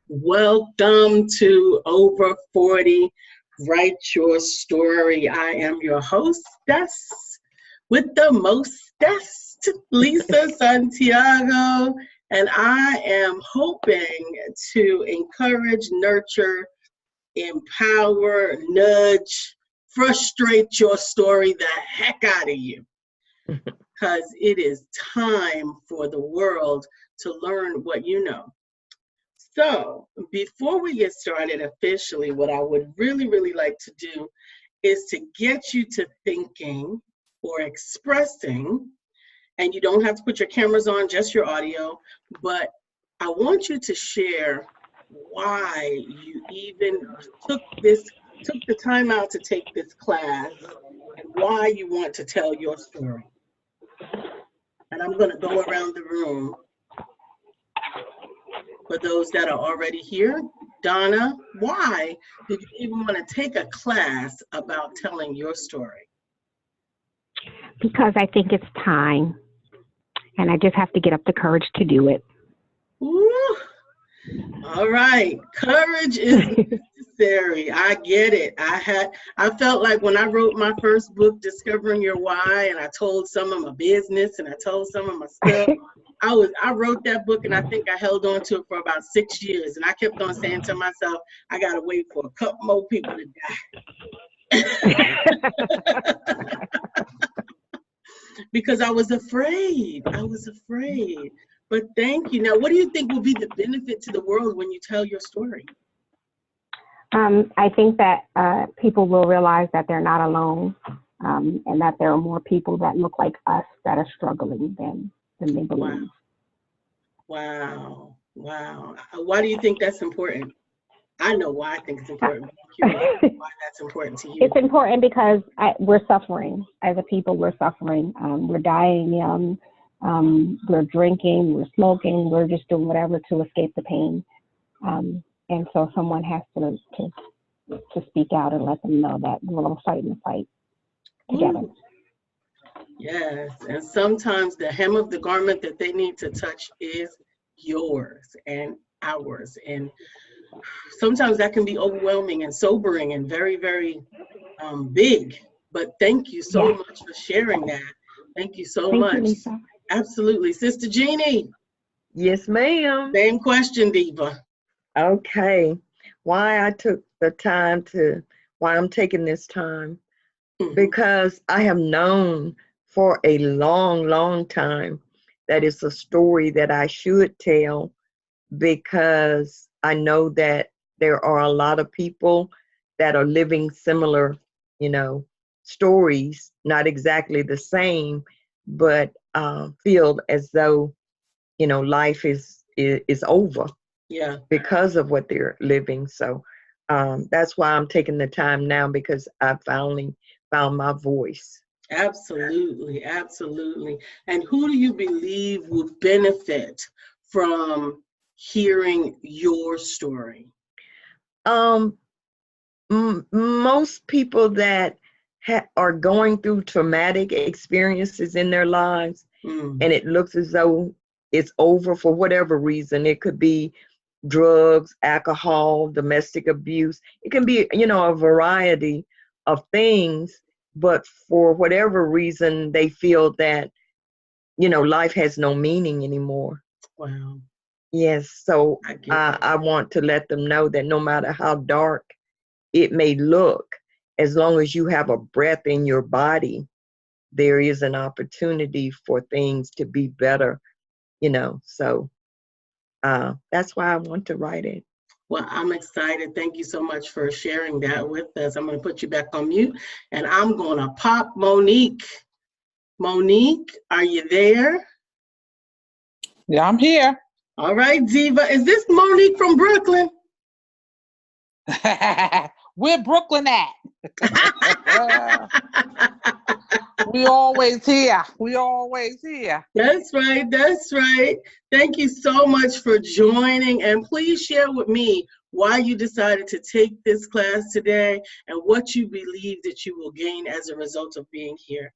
Welcome to Over 40, Write Your Story. I am your hostess with the mostest, Lisa Santiago, and I am hoping to encourage, nurture, empower, nudge, frustrate your story the heck out of you, because it is time for the world to learn what you know. So before we get started officially, what I would really like to do is to get you to thinking or expressing, and you don't have to put your cameras on, just your audio, but I want you to share why you even took the time out to take this class and why you want to tell your story. And I'm going to go around the room. For those that are already here, Donna, why did you even want to take a class about telling your story? Because I think it's time, and I just have to get up the courage to do it. Ooh. All right, courage is necessary. I get it. I felt like when I wrote my first book, Discovering Your Why, and I told some of my business and I told some of my stuff. I wrote that book, and I think I held on to it for about 6 years, and I kept on saying to myself, I gotta wait for a couple more people to die. Because I was afraid. But thank you. Now, what do you think will be the benefit to the world when you tell your story? I think that people will realize that they're not alone, and that there are more people that look like us that are struggling than they believe. Wow. Why do you think that's important? I know why I think it's important. I'm curious why that's important to you. It's important because we're suffering. As a people, we're suffering. We're dying young. We're drinking, we're smoking, we're just doing whatever to escape the pain. And so someone has to speak out and let them know that we're all fighting the fight together. Ooh. Yes, and sometimes the hem of the garment that they need to touch is yours and ours. And sometimes that can be overwhelming and sobering and very big. But thank you so much for sharing that. Thank you so much. Thank you, Lisa. Absolutely. Sister Jeannie. Yes, ma'am. Same question, Diva. Okay. Why I'm taking this time? Mm-hmm. Because I have known for a long time that it's a story that I should tell, because I know that there are a lot of people that are living similar, stories, not exactly the same, but feel as though, life is over. Yeah. Because of what they're living. So that's why I'm taking the time now, because I finally found my voice. Absolutely. And who do you believe will benefit from hearing your story? Most people that are going through traumatic experiences in their lives, and it looks as though it's over for whatever reason. It could be drugs, alcohol, domestic abuse. It can be, a variety of things, but for whatever reason, they feel that, life has no meaning anymore. Wow. Yes, so I want to let them know that no matter how dark it may look, as long as you have a breath in your body, there is an opportunity for things to be better, so that's why I want to write it. Well, I'm excited. Thank you so much for sharing that with us. I'm going to put you back on mute, and I'm going to pop Monique. Monique, are you there? Yeah, I'm here. All right, Diva. Is this Monique from Brooklyn? Where Brooklyn at? We always here. That's right. Thank you so much for joining, and please share with me why you decided to take this class today and what you believe that you will gain as a result of being here.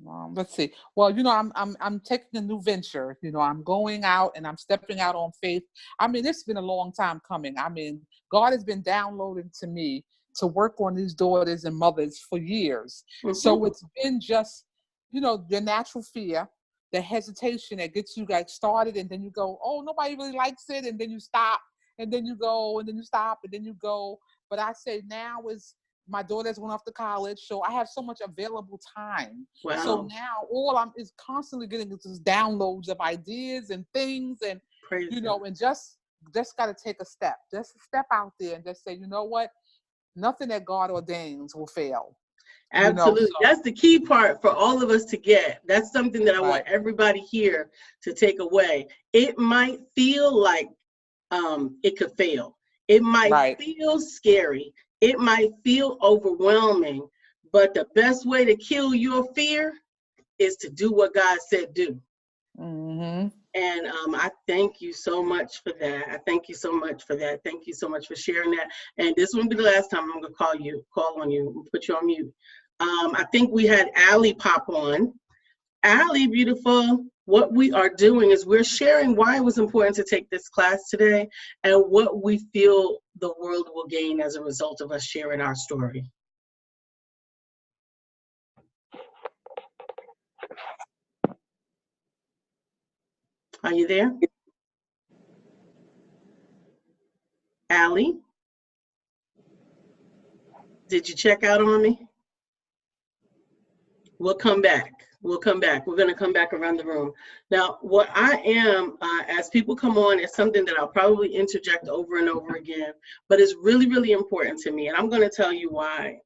Let's see. Well, I'm taking a new venture. I'm going out and I'm stepping out on faith. I mean, it's been a long time coming. I mean, God has been downloading to me to work on these daughters and mothers for years. So it's been just, the natural fear, the hesitation that gets you guys started, and then you go, oh, nobody really likes it, and then you stop, and then you go, and then you stop, and then you go. But I say now is my daughters went off to college, so I have so much available time. Wow. So now all I'm is constantly getting is downloads of ideas and things, and Praise and just got to take a step, just step out there and just say, you know what, nothing that God ordains will fail. Absolutely. That's the key part for all of us to get. That's something that I Right. want everybody here to take away. It might feel like it could fail. It might Right. feel scary. It might feel overwhelming. But the best way to kill your fear is to do what God said do. Mm-hmm. And I thank you so much for that. I thank you so much for that. Thank you so much for sharing that. And this won't be the last time I'm going to call on you, put you on mute. I think we had Allie pop on. Allie, beautiful, what we are doing is we're sharing why it was important to take this class today and what we feel the world will gain as a result of us sharing our story. Are you there? Allie? Did you check out on me? We'll come back. We'll come back. We're going to come back around the room. Now, what I am, as people come on, is something that I'll probably interject over and over again, but it's really, really important to me. And I'm going to tell you why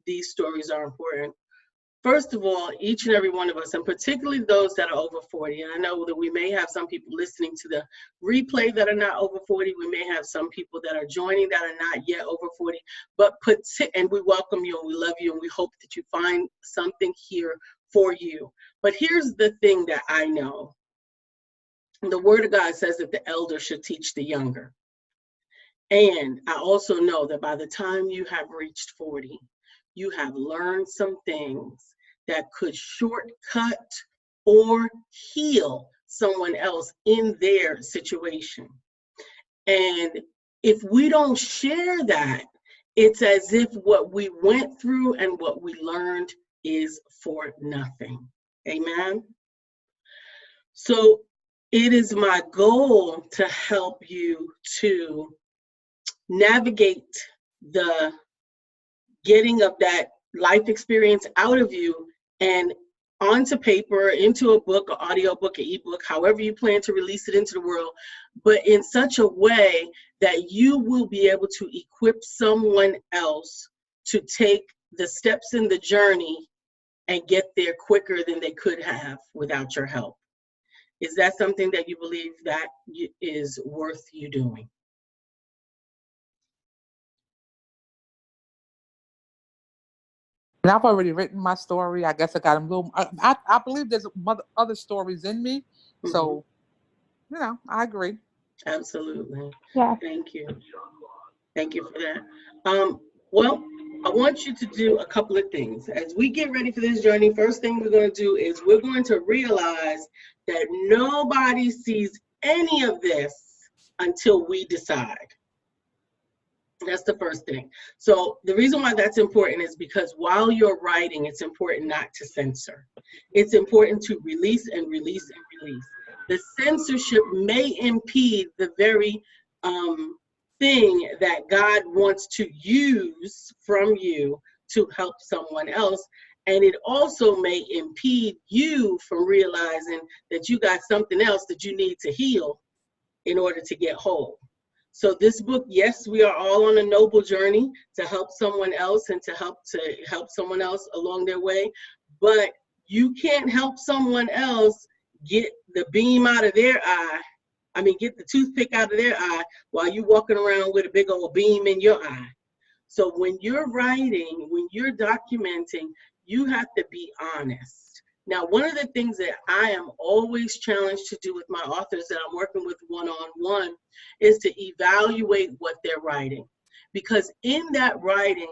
these stories are important. First of all, each and every one of us, and particularly those that are over 40, and I know that we may have some people listening to the replay that are not over 40, we may have some people that are joining that are not yet over 40, and we welcome you and we love you and we hope that you find something here for you. But here's the thing that I know. The Word of God says that the elder should teach the younger. And I also know that by the time you have reached 40, you have learned some things that could shortcut or heal someone else in their situation. And if we don't share that, it's as if what we went through and what we learned is for nothing. Amen? So it is my goal to help you to navigate the getting of that life experience out of you and onto paper, into a book, an audio book, an ebook, however you plan to release it into the world, but in such a way that you will be able to equip someone else to take the steps in the journey and get there quicker than they could have without your help. Is that something that you believe that is worth you doing? And I've already written my story. I guess I got a little. I believe there's other stories in me. Mm-hmm. So, I agree. Absolutely. Yeah. Thank you. Thank you for that. Well, I want you to do a couple of things. As we get ready for this journey, first thing we're going to do is we're going to realize that nobody sees any of this until we decide. That's the first thing. So the reason why that's important is because while you're writing, it's important not to censor. It's important to release and release and release. The censorship may impede the very thing that God wants to use from you to help someone else. And it also may impede you from realizing that you got something else that you need to heal in order to get whole. So this book, yes, we are all on a noble journey to help someone else and to help someone else along their way. But you can't help someone else get the beam out of their eye. I mean, get the toothpick out of their eye while you're walking around with a big old beam in your eye. So when you're writing, when you're documenting, you have to be honest. Now, one of the things that I am always challenged to do with my authors that I'm working with one-on-one is to evaluate what they're writing. Because in that writing,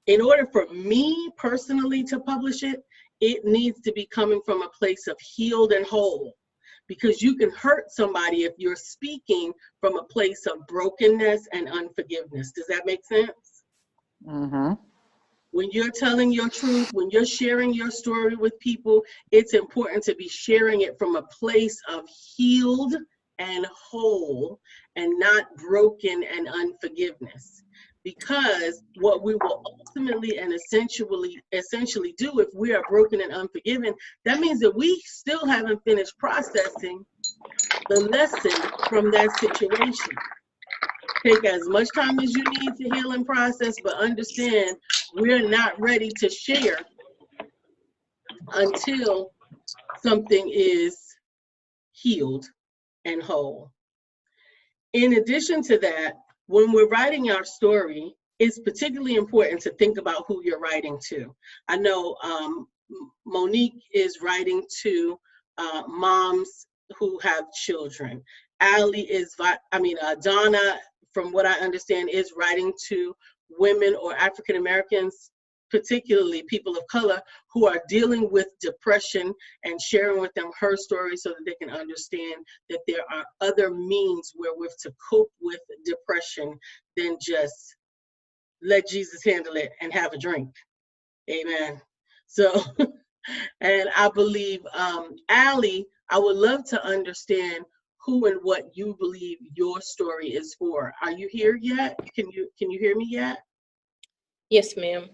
in order for me personally to publish it, it needs to be coming from a place of healed and whole, because you can hurt somebody if you're speaking from a place of brokenness and unforgiveness. Does that make sense? Mm-hmm. When you're telling your truth, when you're sharing your story with people, it's important to be sharing it from a place of healed and whole and not broken and unforgiveness. Because what we will ultimately and essentially do if we are broken and unforgiven, that means that we still haven't finished processing the lesson from that situation. Take as much time as you need to heal and process, but understand we're not ready to share until something is healed and whole. In addition to that, when we're writing our story, it's particularly important to think about who you're writing to. I know Monique is writing to moms who have children. Donna, from what I understand, is writing to women or African Americans, particularly people of color, who are dealing with depression, and sharing with them her story so that they can understand that there are other means wherewith to cope with depression than just let Jesus handle it and have a drink. Amen. So, and I believe, Allie, I would love to understand who and what you believe your story is for. Are you here yet? Can you hear me yet? Yes, ma'am.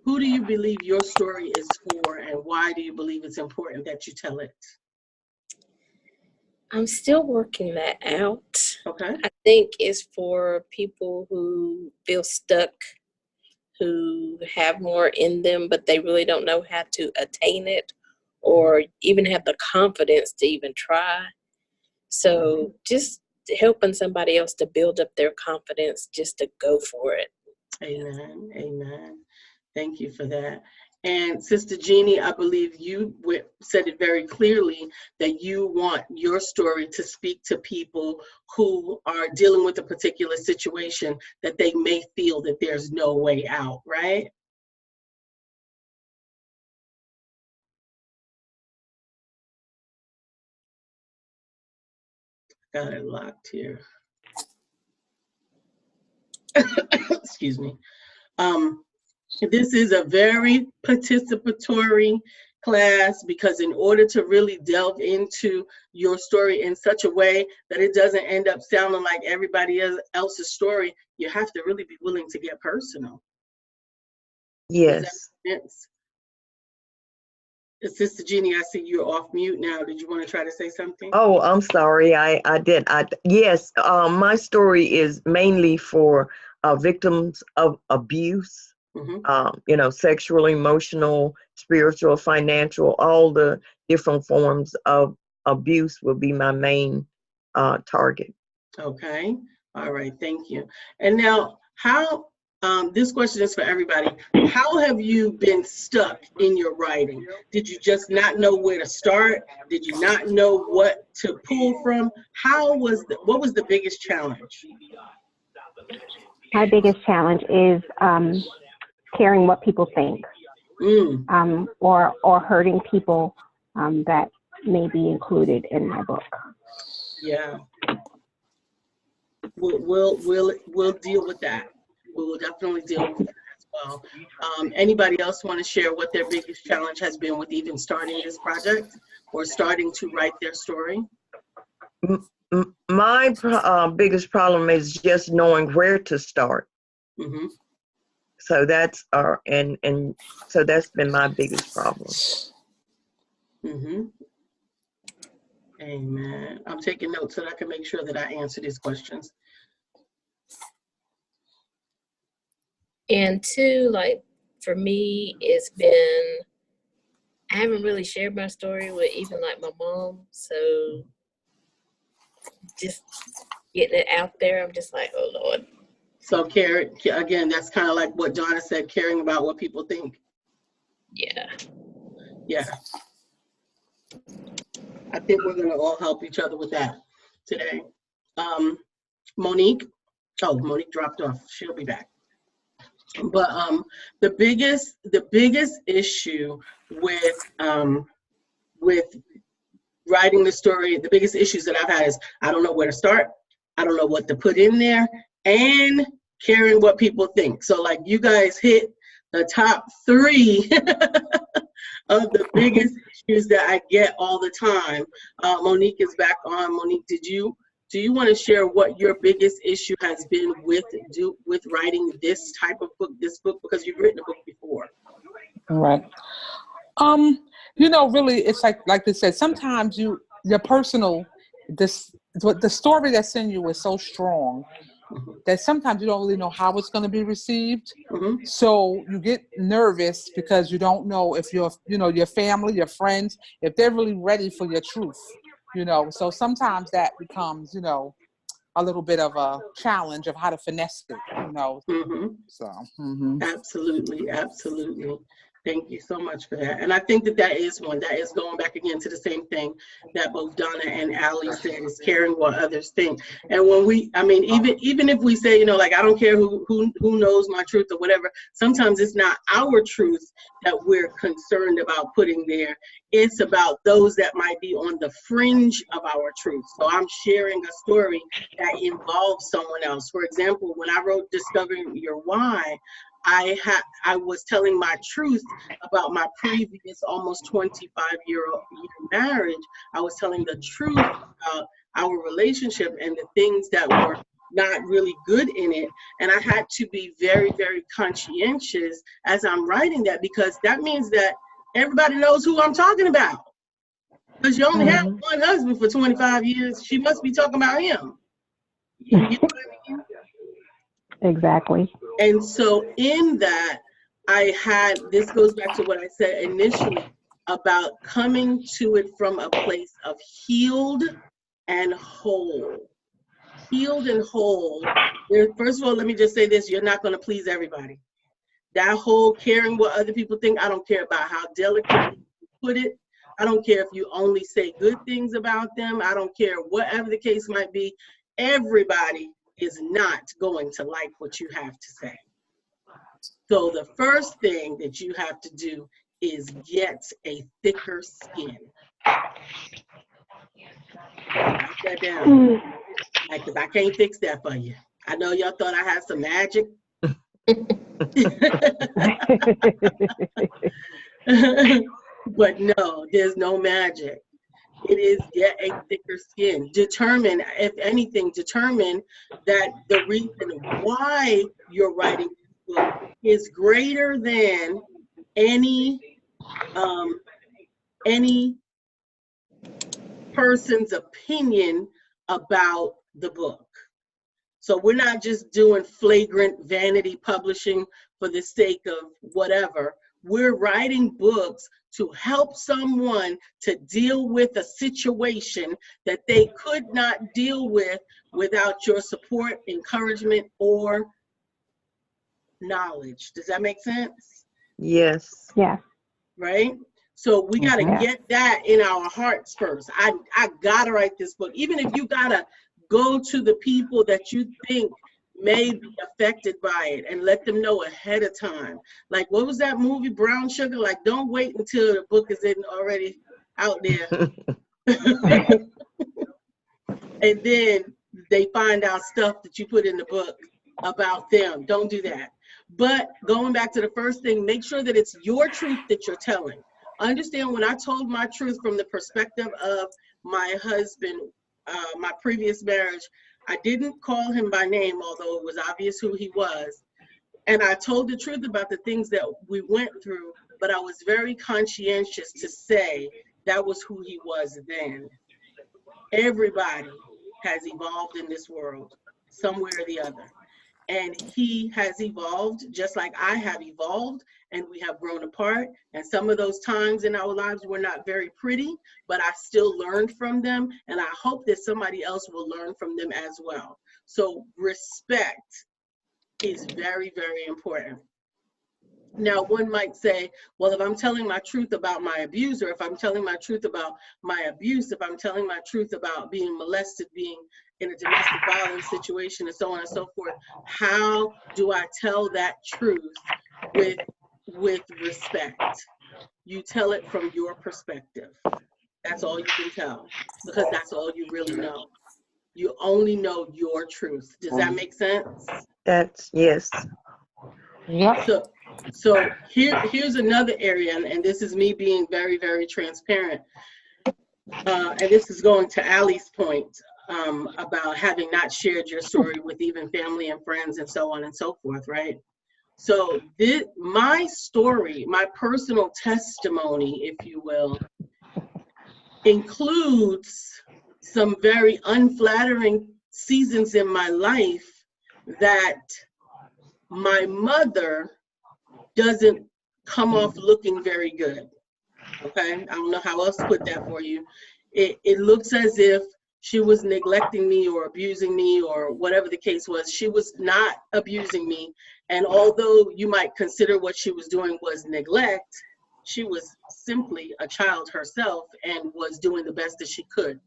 Who do you believe your story is for, and why do you believe it's important that you tell it? I'm still working that out. Okay. I think it's for people who feel stuck, who have more in them, but they really don't know how to attain it or even have the confidence to even try. So just helping somebody else to build up their confidence just to go for it. Amen. Amen. Thank you for that. And Sister Jeannie, I believe you said it very clearly that you want your story to speak to people who are dealing with a particular situation that they may feel that there's no way out, right? Got it locked here. Excuse me. This is a very participatory class, because in order to really delve into your story in such a way that it doesn't end up sounding like everybody else's story, you have to really be willing to get personal. Yes. Does that make sense? Sister Jeannie, I see you're off mute now. Did you want to try to say something? Oh, I'm sorry. I did. Yes, my story is mainly for victims of abuse. Mm-hmm. Sexual, emotional, spiritual, financial, all the different forms of abuse will be my main target. Okay. All right. Thank you. And now, how, this question is for everybody. How have you been stuck in your writing? Did you just not know where to start? Did you not know what to pull from? What was the biggest challenge? My biggest challenge is caring what people think, or hurting people that may be included in my book. Yeah. We'll deal with that. We will definitely deal with that as well. Anybody else want to share what their biggest challenge has been with even starting this project or starting to write their story? My biggest problem is just knowing where to start. Mm-hmm. So that's so that's been my biggest problem. Mm-hmm. Amen. I'm taking notes so that I can make sure that I answer these questions. And two, like for me, it's been, I haven't really shared my story with even like my mom. So just getting it out there, I'm just like, oh Lord. So again, that's kind of like what Donna said, caring about what people think. Yeah. Yeah. I think we're going to all help each other with that today. Monique. Oh, Monique dropped off. She'll be back. But the biggest issue with writing the story, the biggest issues that I've had is I don't know where to start, I don't know what to put in there, and caring what people think. So like you guys hit the top 3 of the biggest issues that I get all the time. Monique is back on. Monique, do you want to share what your biggest issue has been with writing this type of book, because you've written a book before? Right. Really, it's like they said, sometimes your personal, the story that's in you is so strong that sometimes you don't really know how it's going to be received. Mm-hmm. So you get nervous because you don't know if your family, your friends, if they're really ready for your truth, So sometimes that becomes, a little bit of a challenge of how to finesse it, Mm-hmm. So. Mm-hmm. Absolutely. Thank you so much for that. And I think that is going back again to the same thing that both Donna and Allie said, is caring what others think. And when even if we say, like, I don't care who knows my truth or whatever, sometimes it's not our truth that we're concerned about putting there. It's about those that might be on the fringe of our truth. So I'm sharing a story that involves someone else. For example, when I wrote Discovering Your Why, I was telling my truth about my previous almost 25-year marriage. I was telling the truth about our relationship and the things that were not really good in it. And I had to be very, very conscientious as I'm writing that, because that means that everybody knows who I'm talking about. Because you only have one husband for 25 years. She must be talking about him. You know what I mean? Exactly. And so in that, this goes back to what I said initially about coming to it from a place of healed and whole. Healed and whole. First of all, let me just say this: you're not going to please everybody. That whole caring what other people think, I don't care about how delicately you put it. I don't care if you only say good things about them. I don't care whatever the case might be. Everybody is not going to like what you have to say. So the first thing that you have to do is get a thicker skin. Write that down. Because I can't fix that for you. I know y'all thought I had some magic. But no, there's no magic. It is get a thicker skin. Determine, if anything, that the reason why you're writing this book is greater than any person's opinion about the book. So we're not just doing flagrant vanity publishing for the sake of whatever. We're writing books to help someone to deal with a situation that they could not deal with without your support, encouragement, or knowledge. Does that make sense? Yes. Yeah. Right? So we got to get that in our hearts first. I got to write this book. Even if you got to go to the people that you think may be affected by it and let them know ahead of time. Like, what was that movie, Brown Sugar? Like, don't wait until the book is already out there. And then they find out stuff that you put in the book about them. Don't do that. But going back to the first thing, make sure that it's your truth that you're telling. Understand, when I told my truth from the perspective of my husband, my previous marriage, I didn't call him by name, although it was obvious who he was. And I told the truth about the things that we went through, but I was very conscientious to say that was who he was then. Everybody has evolved in this world, somewhere or the other. And he has evolved just like I have evolved, and we have grown apart. And some of those times in our lives were not very pretty, but I still learned from them. And I hope that somebody else will learn from them as well. So respect is very, very important. Now, one might say, well, if I'm telling my truth about my abuser, if I'm telling my truth about my abuse, if I'm telling my truth about being molested, being in a domestic violence situation, and so on and so forth, how do I tell that truth with respect? You tell it from your perspective. That's all you can tell, because that's all you really know. You only know your truth. Does that make sense? That's, yes. Yep. So here's another area, and this is me being very, very transparent. And this is going to Allie's point about having not shared your story with even family and friends and so on and so forth, right? So my story, my personal testimony, if you will, includes some very unflattering seasons in my life that my mother doesn't come off looking very good. Okay, I don't know how else to put that for you. It looks as if she was neglecting me or abusing me or whatever the case was. She was not abusing me. And although you might consider what she was doing was neglect, she was simply a child herself and was doing the best that she could.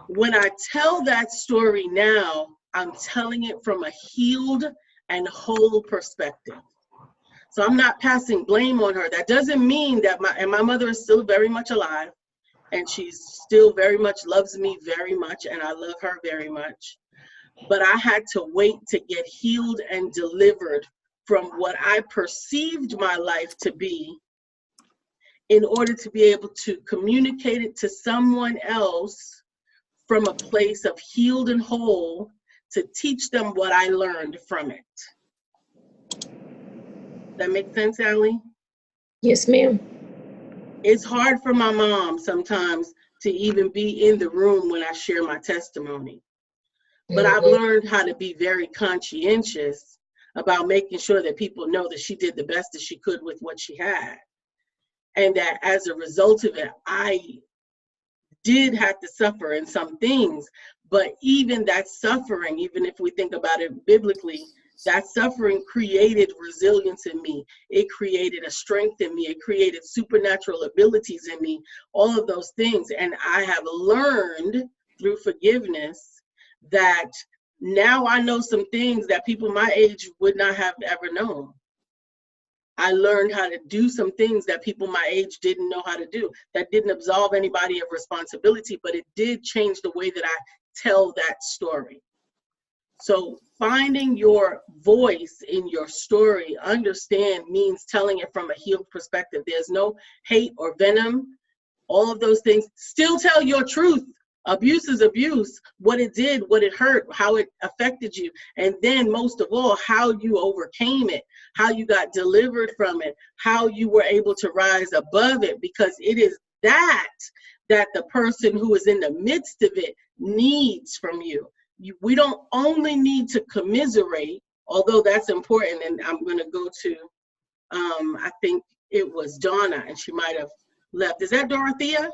When I tell that story now, I'm telling it from a healed and whole perspective. So I'm not passing blame on her. That doesn't mean that my mother is still very much alive, and she still very much loves me very much, and I love her very much. But I had to wait to get healed and delivered from what I perceived my life to be in order to be able to communicate it to someone else from a place of healed and whole, to teach them what I learned from it. That makes sense, Allie? Yes, ma'am. It's hard for my mom sometimes to even be in the room when I share my testimony. But I've learned how to be very conscientious about making sure that people know that she did the best that she could with what she had. And that as a result of it, I did have to suffer in some things. But even that suffering, even if we think about it biblically, that suffering created resilience in me. It created a strength in me. It created supernatural abilities in me, all of those things. And I have learned through forgiveness that now I know some things that people my age would not have ever known. I learned how to do some things that people my age didn't know how to do. That didn't absolve anybody of responsibility, but it did change the way that I tell that story. So finding your voice in your story, understand, means telling it from a healed perspective. There's no hate or venom, all of those things. Still tell your truth. Abuse is abuse. What it did, what it hurt, how it affected you. And then most of all, how you overcame it, how you got delivered from it, how you were able to rise above it, because it is that the person who is in the midst of it needs from you. We don't only need to commiserate, although that's important. And I'm going to go to, I think it was Donna, and she might have left. Is that Dorothea?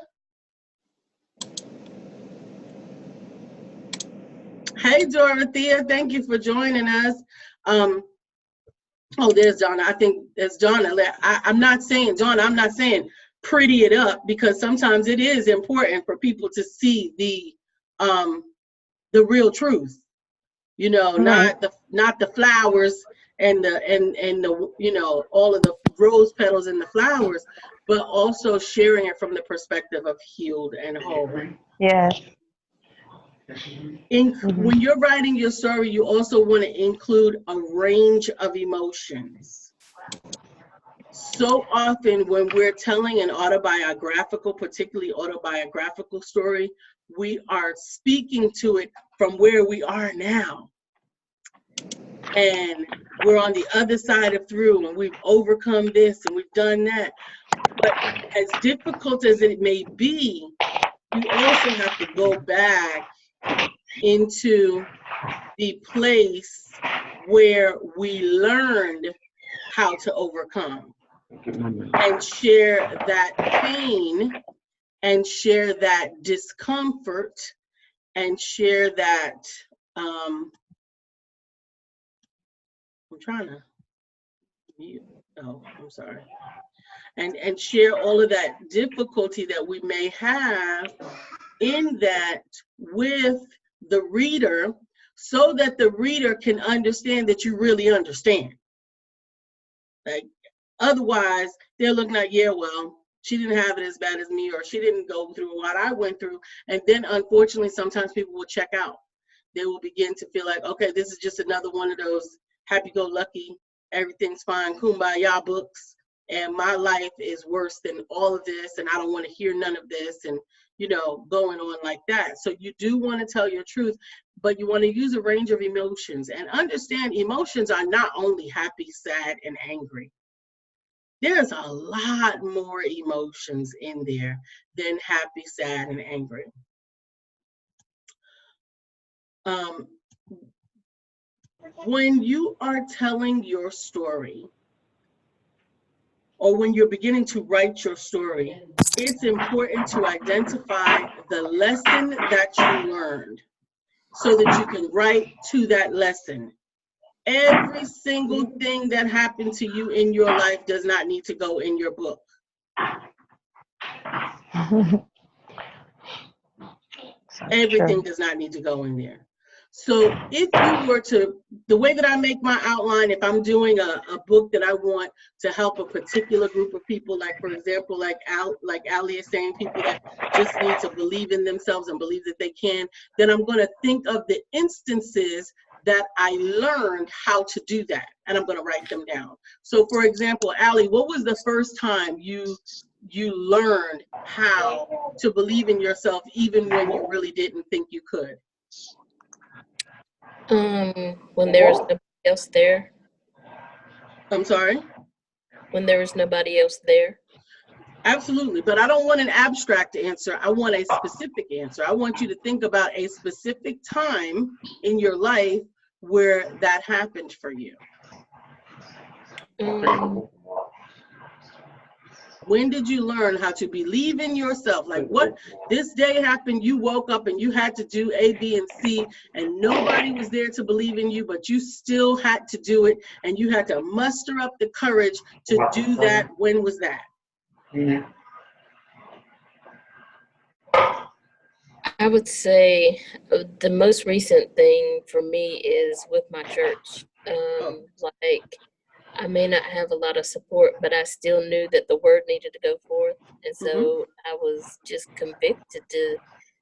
Hey, Dorothea, thank you for joining us. Oh, there's Donna. I think there's Donna. I'm not saying, Donna, I'm not saying pretty it up, because sometimes it is important for people to see the real truth. You know, not the flowers and the you know, all of the rose petals and the flowers, but also sharing it from the perspective of healed and whole. Yes. When you're writing your story, you also want to include a range of emotions. So often when we're telling an autobiographical, particularly autobiographical story, we are speaking to it from where we are now. And we're on the other side of through, and we've overcome this and we've done that. But as difficult as it may be, you also have to go back into the place where we learned how to overcome, and share that pain, and share that discomfort, and share that I'm trying to mute. Oh, I'm sorry. And share all of that difficulty that we may have in that with the reader, so that the reader can understand that you really understand. Like, otherwise, they're looking at, yeah, well, she didn't have it as bad as me, or she didn't go through what I went through. And then, unfortunately, sometimes people will check out. They will begin to feel like, okay, this is just another one of those happy-go-lucky, everything's fine, kumbaya books, and my life is worse than all of this, and I don't want to hear none of this, and, you know, going on like that. So you do want to tell your truth, but you want to use a range of emotions, and understand emotions are not only happy, sad, and angry. There's a lot more emotions in there than happy, sad, and angry. When you are telling your story, or when you're beginning to write your story, it's important to identify the lesson that you learned so that you can write to that lesson. Every single thing that happened to you in your life does not need to go in your book. Everything does not need to go in there. So if you were to, the way that I make my outline, if I'm doing a book that I want to help a particular group of people, like, for example, like Ali is saying, people that just need to believe in themselves and believe that they can, then I'm going to think of the instances that I learned how to do that, and I'm going to write them down. So for example, Ali, what was the first time you learned how to believe in yourself even when you really didn't think you could? When there was nobody else there. I'm sorry? When there was nobody else there. Absolutely, but I don't want an abstract answer. I want a specific answer. I want you to think about a specific time in your life where that happened for you. When did you learn how to believe in yourself? Like, what, this day happened, you woke up and you had to do A, B, and C, and nobody was there to believe in you, but you still had to do it, and you had to muster up the courage to do that. When was that? I would say the most recent thing for me is with my church. Like, I may not have a lot of support, but I still knew that the word needed to go forth. And so I was just convicted to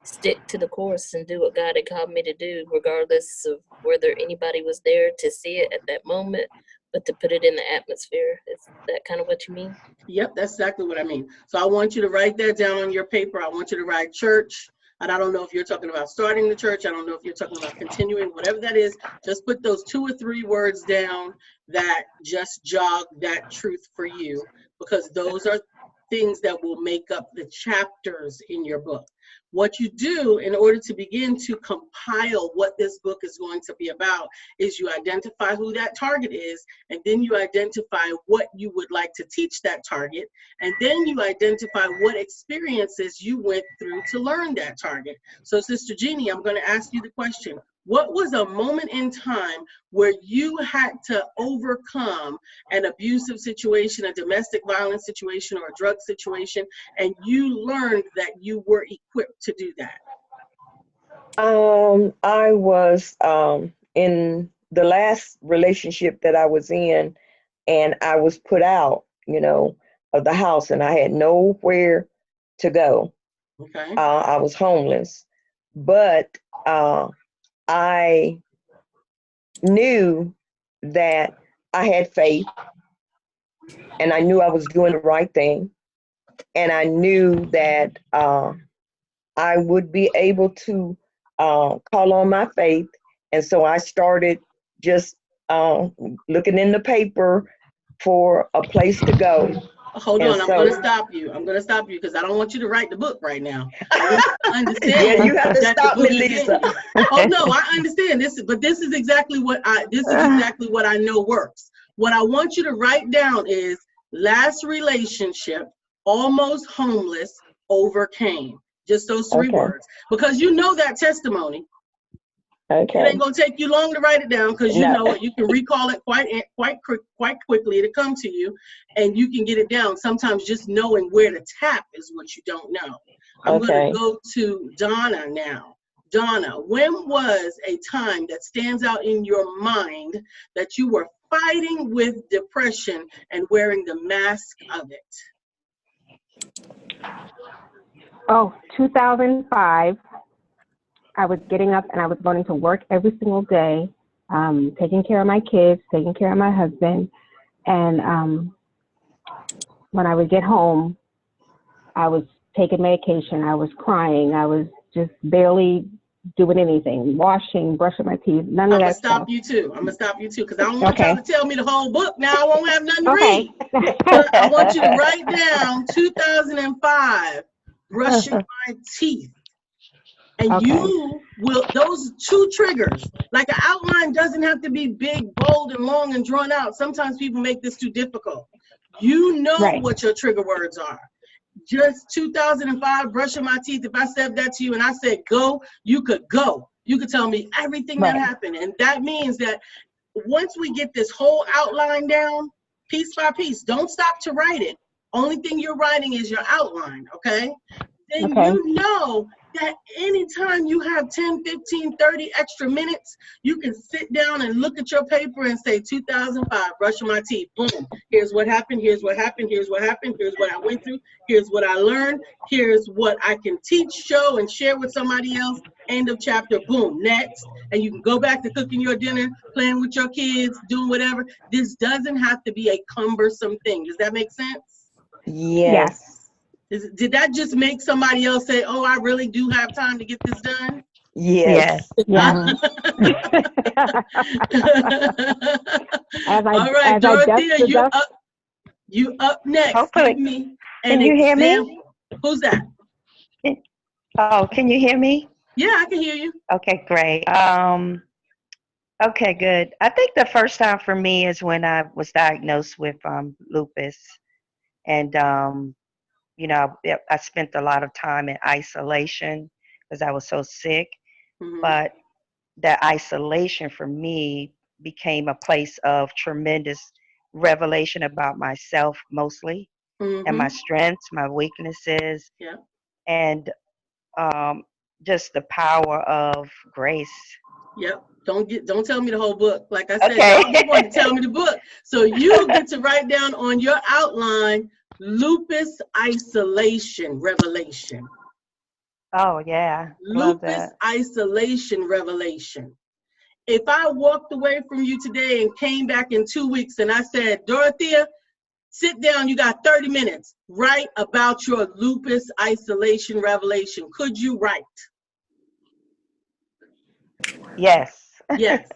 stick to the course and do what God had called me to do, regardless of whether anybody was there to see it at that moment, but to put it in the atmosphere. Is that kind of what you mean? Yep, that's exactly what I mean. So I want you to write that down on your paper. I want you to write church. And I don't know if you're talking about starting the church. I don't know if you're talking about continuing, whatever that is. Just put those 2 or 3 words down that just jog that truth for you, because those are things that will make up the chapters in your book. What you do in order to begin to compile what this book is going to be about is you identify who that target is, and then you identify what you would like to teach that target, and then you identify what experiences you went through to learn that target. So Sister Jeannie, I'm going to ask you the question. What was a moment in time where you had to overcome an abusive situation, a domestic violence situation, or a drug situation, and you learned that you were equipped to do that? I was in the last relationship that I was in, and I was put out, of the house, and I had nowhere to go. Okay. I was homeless, but I knew that I had faith, and I knew I was doing the right thing, and I knew that I would be able to call on my faith. And so I started just looking in the paper for a place to go. Hold on, I'm going to stop you. I'm going to stop you because I don't want you to write the book right now. I want you to understand. Yeah, you have to stop me, Lisa. Oh no, I understand this, but this is exactly what I know works. What I want you to write down is last relationship, almost homeless, overcame. Just those 3 words, because you know that testimony. It ain't gonna take you long to write it down because you know it. You can recall it quite quickly. It'll come to you, and you can get it down. Sometimes just knowing where to tap is what you don't know. I'm gonna go to Donna now. Donna, when was a time that stands out in your mind that you were fighting with depression and wearing the mask of it? Oh, 2005. I was getting up and I was going to work every single day, taking care of my kids, taking care of my husband. And when I would get home, I was taking medication. I was crying. I was just barely doing anything, washing, brushing my teeth, none of that stuff. I'm going to stop you too because I don't want y'all to tell me the whole book. Now I won't have nothing to read. I want you to write down 2005, brushing my teeth. And you will, those two triggers, like an outline doesn't have to be big, bold, and long and drawn out. Sometimes people make this too difficult. You know what your trigger words are. Just 2005, brushing my teeth. If I said that to you and I said go, you could go. You could tell me everything that happened. And that means that once we get this whole outline down, piece by piece, don't stop to write it. Only thing you're writing is your outline, okay? Then you know that anytime you have 10, 15, 30 extra minutes, you can sit down and look at your paper and say 2005, brushing my teeth, boom. Here's what happened, here's what happened, here's what happened, here's what I went through, here's what I learned, here's what I can teach, show, and share with somebody else. End of chapter, boom, next. And you can go back to cooking your dinner, playing with your kids, doing whatever. This doesn't have to be a cumbersome thing. Does that make sense? Yes. Did that just make somebody else say, oh, I really do have time to get this done? Yes. Yeah. All right, Dorothea, you up next. Hopefully. Give me Can you hear me? Who's that? Oh, can you hear me? Yeah, I can hear you. Okay, great. Okay, good. I think the first time for me is when I was diagnosed with lupus. And, you know, I spent a lot of time in isolation because I was so sick. Mm-hmm. But that isolation for me became a place of tremendous revelation about myself mostly, and my strengths, my weaknesses, and just the power of grace. Yep. Don't tell me the whole book. Like I said, y'all just want to tell me the book. So you get to write down on your outline, lupus isolation revelation. Oh yeah. Lupus isolation revelation. If I walked away from you today and came back in 2 weeks and I said, Dorothea, sit down, you got 30 minutes, write about your lupus isolation revelation. Could you write? Yes. Yes.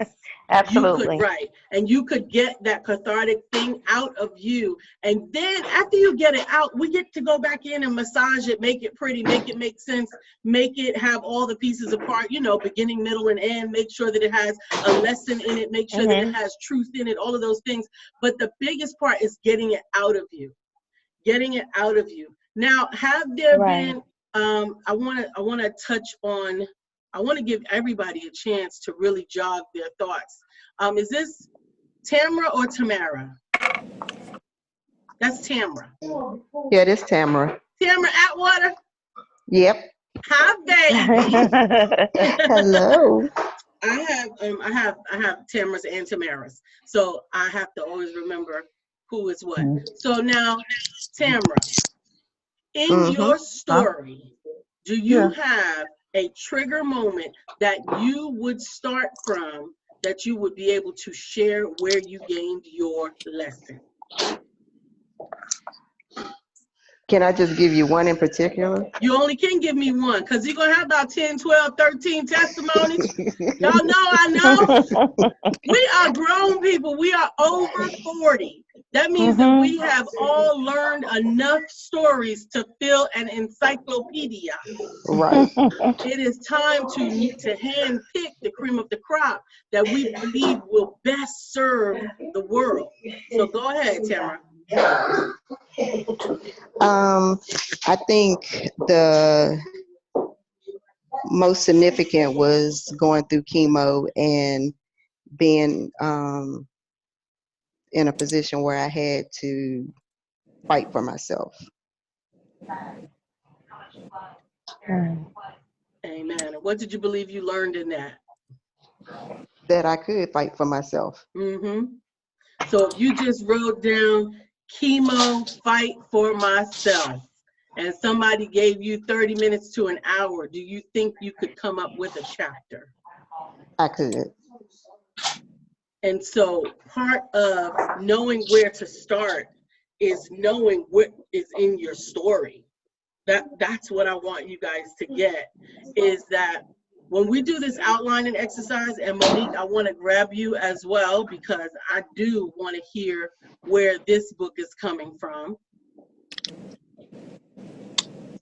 Absolutely. You could write, and you could get that cathartic thing out of you. And then after you get it out, we get to go back in and massage it, make it pretty, make it make sense, make it have all the pieces apart, you know, beginning, middle, and end, make sure that it has a lesson in it, make sure that it has truth in it, all of those things. But the biggest part is getting it out of you, getting it out of you. Now, have there been, I want to touch on, I want to give everybody a chance to really jog their thoughts. Is this Tamara or Tamara? That's Tamara. Yeah, this Tamara. Tamara Atwater? Yep. Hi, baby. Hello. I have Tamaras and Tamaras, so I have to always remember who is what. So now, Tamara, in your story, do you have a trigger moment that you would start from that you would be able to share where you gained your lesson? Can I just give you one in particular? You only can give me one because you're going to have about 10, 12, 13 testimonies. Y'all know, I know. We are grown people. We are over 40. That means that we have all learned enough stories to fill an encyclopedia. Right. It is time to hand pick the cream of the crop that we believe will best serve the world. So go ahead, Tamara. I think the most significant was going through chemo and being in a position where I had to fight for myself. Amen. And what did you believe you learned in that? That I could fight for myself. So if you just wrote down chemo, fight for myself, and somebody gave you 30 minutes to an hour, do you think you could come up with a chapter? I could. And so part of knowing where to start is knowing what is in your story. That's what I want you guys to get, is that when we do this outlining exercise, and Monique, I want to grab you as well, because I do want to hear where this book is coming from.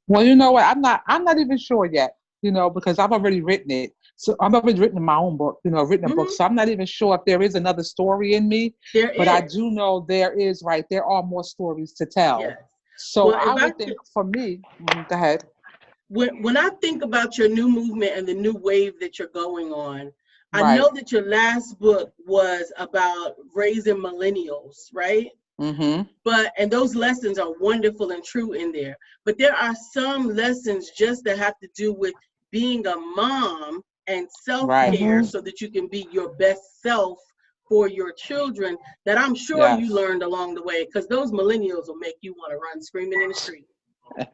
Well, you know what? I'm not even sure yet, because I've already written it. So I've already written my own book, written a book. So I'm not even sure if there is another story in me. But I do know there are more stories to tell. Yes. So well, I would think for me, go ahead. When I think about your new movement and the new wave that you're going on, I know that your last book was about raising millennials, right? And those lessons are wonderful and true in there. But there are some lessons just that have to do with being a mom and self-care so that you can be your best self for your children, that I'm sure you learned along the way, because those millennials will make you want to run screaming in the street.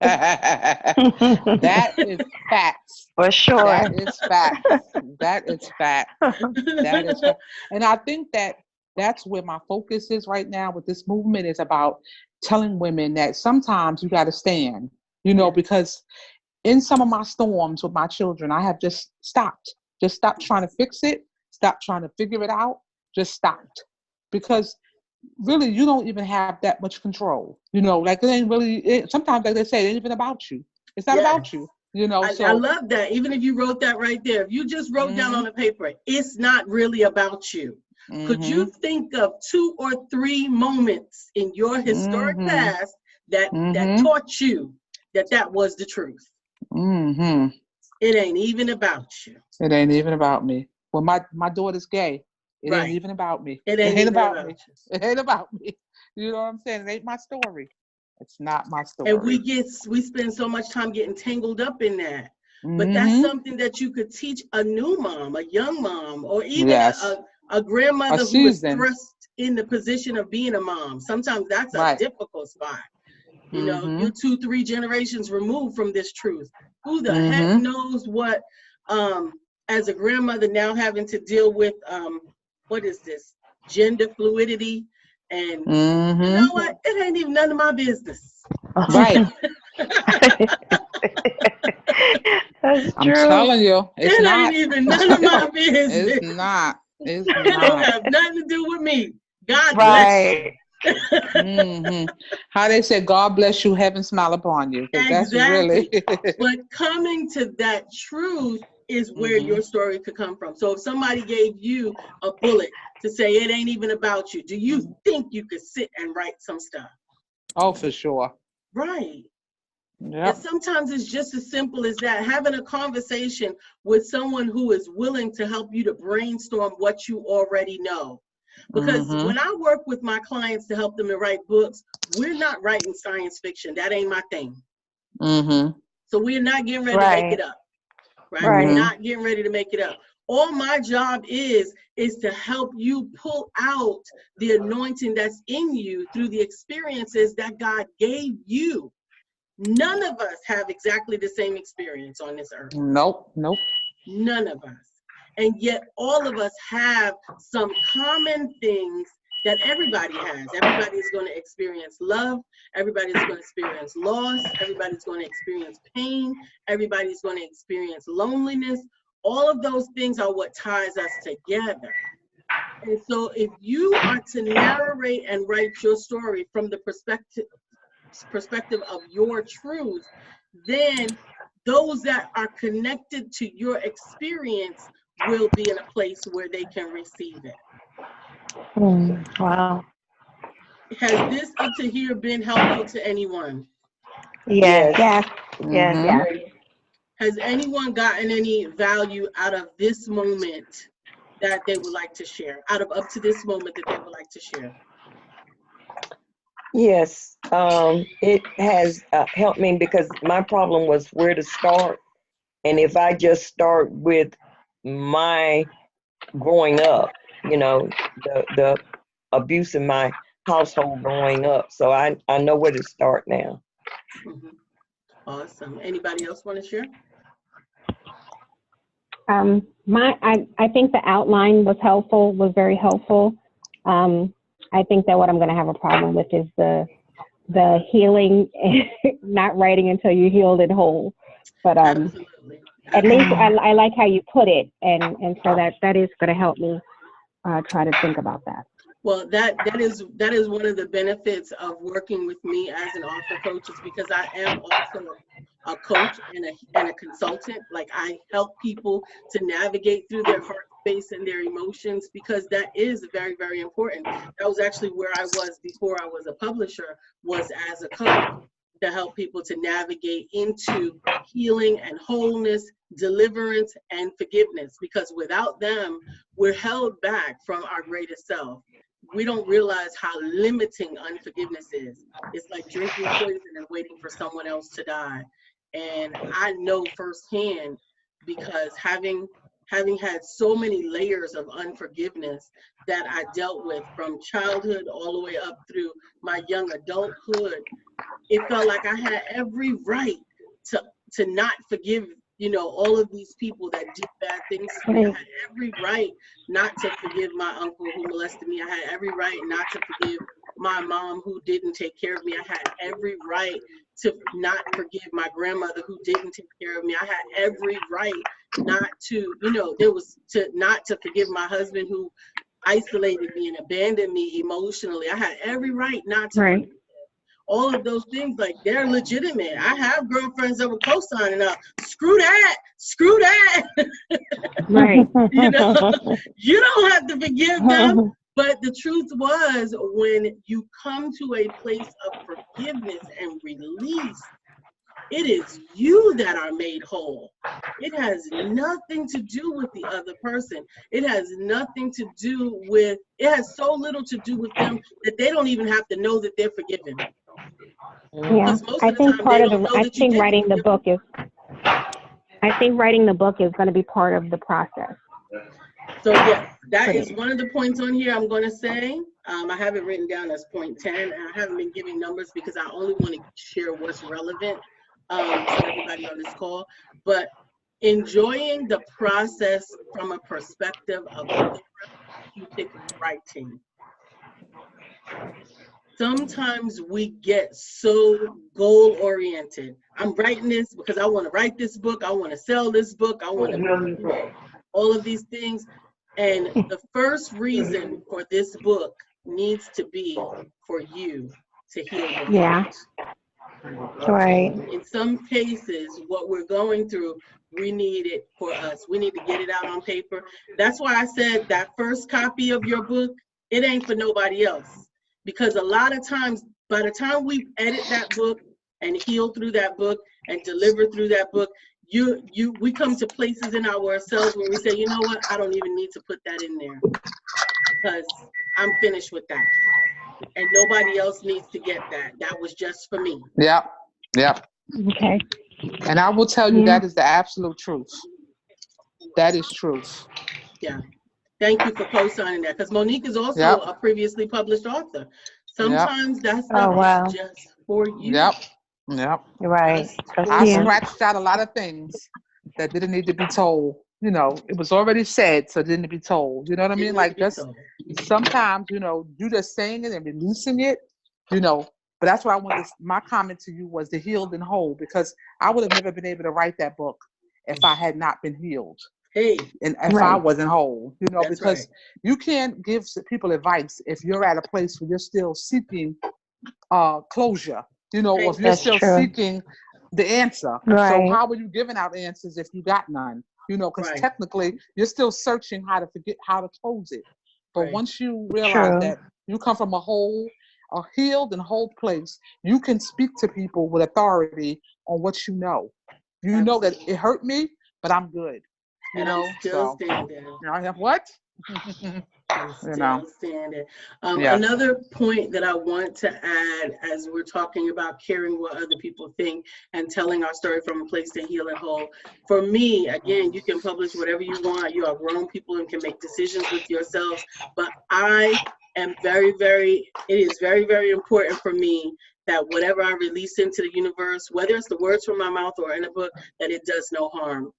That is facts. For sure. That is facts. That is facts. That is facts. And I think that's where my focus is right now with this movement, is about telling women that sometimes you got to stand, because in some of my storms with my children, I have just stopped trying to fix it, stopped trying to figure it out, just stopped. Because really, you don't even have that much control. Like it ain't really, sometimes, like they say, it ain't even about you. It's not about you, So I love that. Even if you wrote that right there, if you just wrote down on a paper, it's not really about you. Could you think of 2 or 3 moments in your historic past that taught you that was the truth? It ain't even about you. It ain't even about me. Well, my daughter's gay. It ain't even about me. It ain't about me. It ain't about me. You know what I'm saying? It ain't my story. It's not my story. And we spend so much time getting tangled up in that. But that's something that you could teach a new mom, a young mom, or even a grandmother who is thrust in the position of being a mom. Sometimes that's a difficult spot. You're 2-3 generations removed from this truth. Who the heck knows what, as a grandmother now having to deal with, what is this, gender fluidity, and you know what, it ain't even none of my business. Right. That's true. I'm telling you, it ain't even none of my business. It's not. It don't have nothing to do with me. God bless you. How they say, God bless you, heaven smile upon you. That's really. But coming to that truth is where your story could come from. So if somebody gave you a bullet to say it ain't even about you, do you think you could sit and write some stuff? Oh, for sure. Right. Yep. And sometimes it's just as simple as that, having a conversation with someone who is willing to help you to brainstorm what you already know. Because when I work with my clients to help them to write books, we're not writing science fiction. That ain't my thing. So we're not getting ready to make it up. Right? We're not getting ready to make it up. All my job is to help you pull out the anointing that's in you through the experiences that God gave you. None of us have exactly the same experience on this earth. Nope. None of us. And yet all of us have some common things that everybody has. Everybody's going to experience love. Everybody's going to experience loss. Everybody's going to experience pain. Everybody's going to experience loneliness. All of those things are what ties us together. And so if you are to narrate and write your story from the perspective of your truth, then those that are connected to your experience will be in a place where they can receive it. Wow. Has this up to here been helpful to anyone? Yes. Yes. Yes. Has anyone gotten any value out of this moment that they would like to share? Out of up to this moment that they would like to share? Yes, it has helped me because my problem was where to start. And if I just start with my growing up, you know, the abuse in my household growing up. So I know where to start now. Mm-hmm. Awesome. Anybody else want to share? I think the outline was very helpful. I think that what I'm going to have a problem with is the healing, not writing until you're healed and whole. But Absolutely. At least I like how you put it, and so that is going to help me try to think about that. Well, that is one of the benefits of working with me as an author coach, is because I am also a coach and a consultant. Like, I help people to navigate through their heart space and their emotions, because that is very, very important. That was actually where I was before I was a publisher, was as a coach, to help people to navigate into healing and wholeness, deliverance and forgiveness, because without them, we're held back from our greatest self. We don't realize how limiting unforgiveness is. It's like drinking poison and waiting for someone else to die. And I know firsthand, because having had so many layers of unforgiveness that I dealt with from childhood all the way up through my young adulthood, it felt like I had every right to not forgive, all of these people that did bad things to me. I had every right not to forgive my uncle who molested me. I had every right not to forgive my mom who didn't take care of me. I had every right to not forgive my grandmother who didn't take care of me. I had every right not to, not to forgive my husband who isolated me and abandoned me emotionally. I had every right not to forgive all of those things. Like, they're legitimate. I have girlfriends that were co-signing up. Screw that. Right. You don't have to forgive them. But the truth was, when you come to a place of forgiveness and release, it is you that are made whole. It has nothing to do with the other person. It has so little to do with them that they don't even have to know that they're forgiven. Yeah, I think writing the book is going to be part of the process. So yes, that is one of the points on here I'm going to say. I have it written down as point 10, and I haven't been giving numbers because I only want to share what's relevant to everybody on this call. But enjoying the process from a perspective of therapeutic writing. Sometimes we get so goal-oriented. I'm writing this because I want to write this book. I want to sell this book. I want to all of these things. And the first reason for this book needs to be for you to heal your heart. Right. In some cases, what we're going through, we need it for us. We need to get it out on paper. That's why I said that first copy of your book, it ain't for nobody else. Because a lot of times, by the time we edit that book and heal through that book and deliver through that book, we come to places in ourselves where we say, you know what, I don't even need to put that in there because I'm finished with that. And nobody else needs to get that. That was just for me. Yep. Okay. And I will tell you, that is the absolute truth. That is truth. Yeah. Thank you for co-signing that, because Monique is also a previously published author. Sometimes that stuff is just for you. Yep. Right. I scratched out a lot of things that didn't need to be told. It was already said, so it didn't be told. You know what I mean? Like, just sometimes, you just saying it and releasing it, but that's why my comment to you was the healed and whole, because I would have never been able to write that book if I had not been healed. And if I wasn't whole, because you can't give people advice if you're at a place where you're still seeking closure, or if you're still seeking the answer. So how are you giving out answers if you got none? Because technically you're still searching how to close it. But once you realize that you come from a healed and whole place, you can speak to people with authority on what you know. You know that it hurt me, but I'm good. You And know, I'm still so standing. I have what? I'm still standing. Yes. Another point that I want to add as we're talking about caring what other people think and telling our story from a place to heal and whole. For me, again, you can publish whatever you want. You are grown people and can make decisions with yourselves. But I am it is very, very important for me that whatever I release into the universe, whether it's the words from my mouth or in a book, that it does no harm.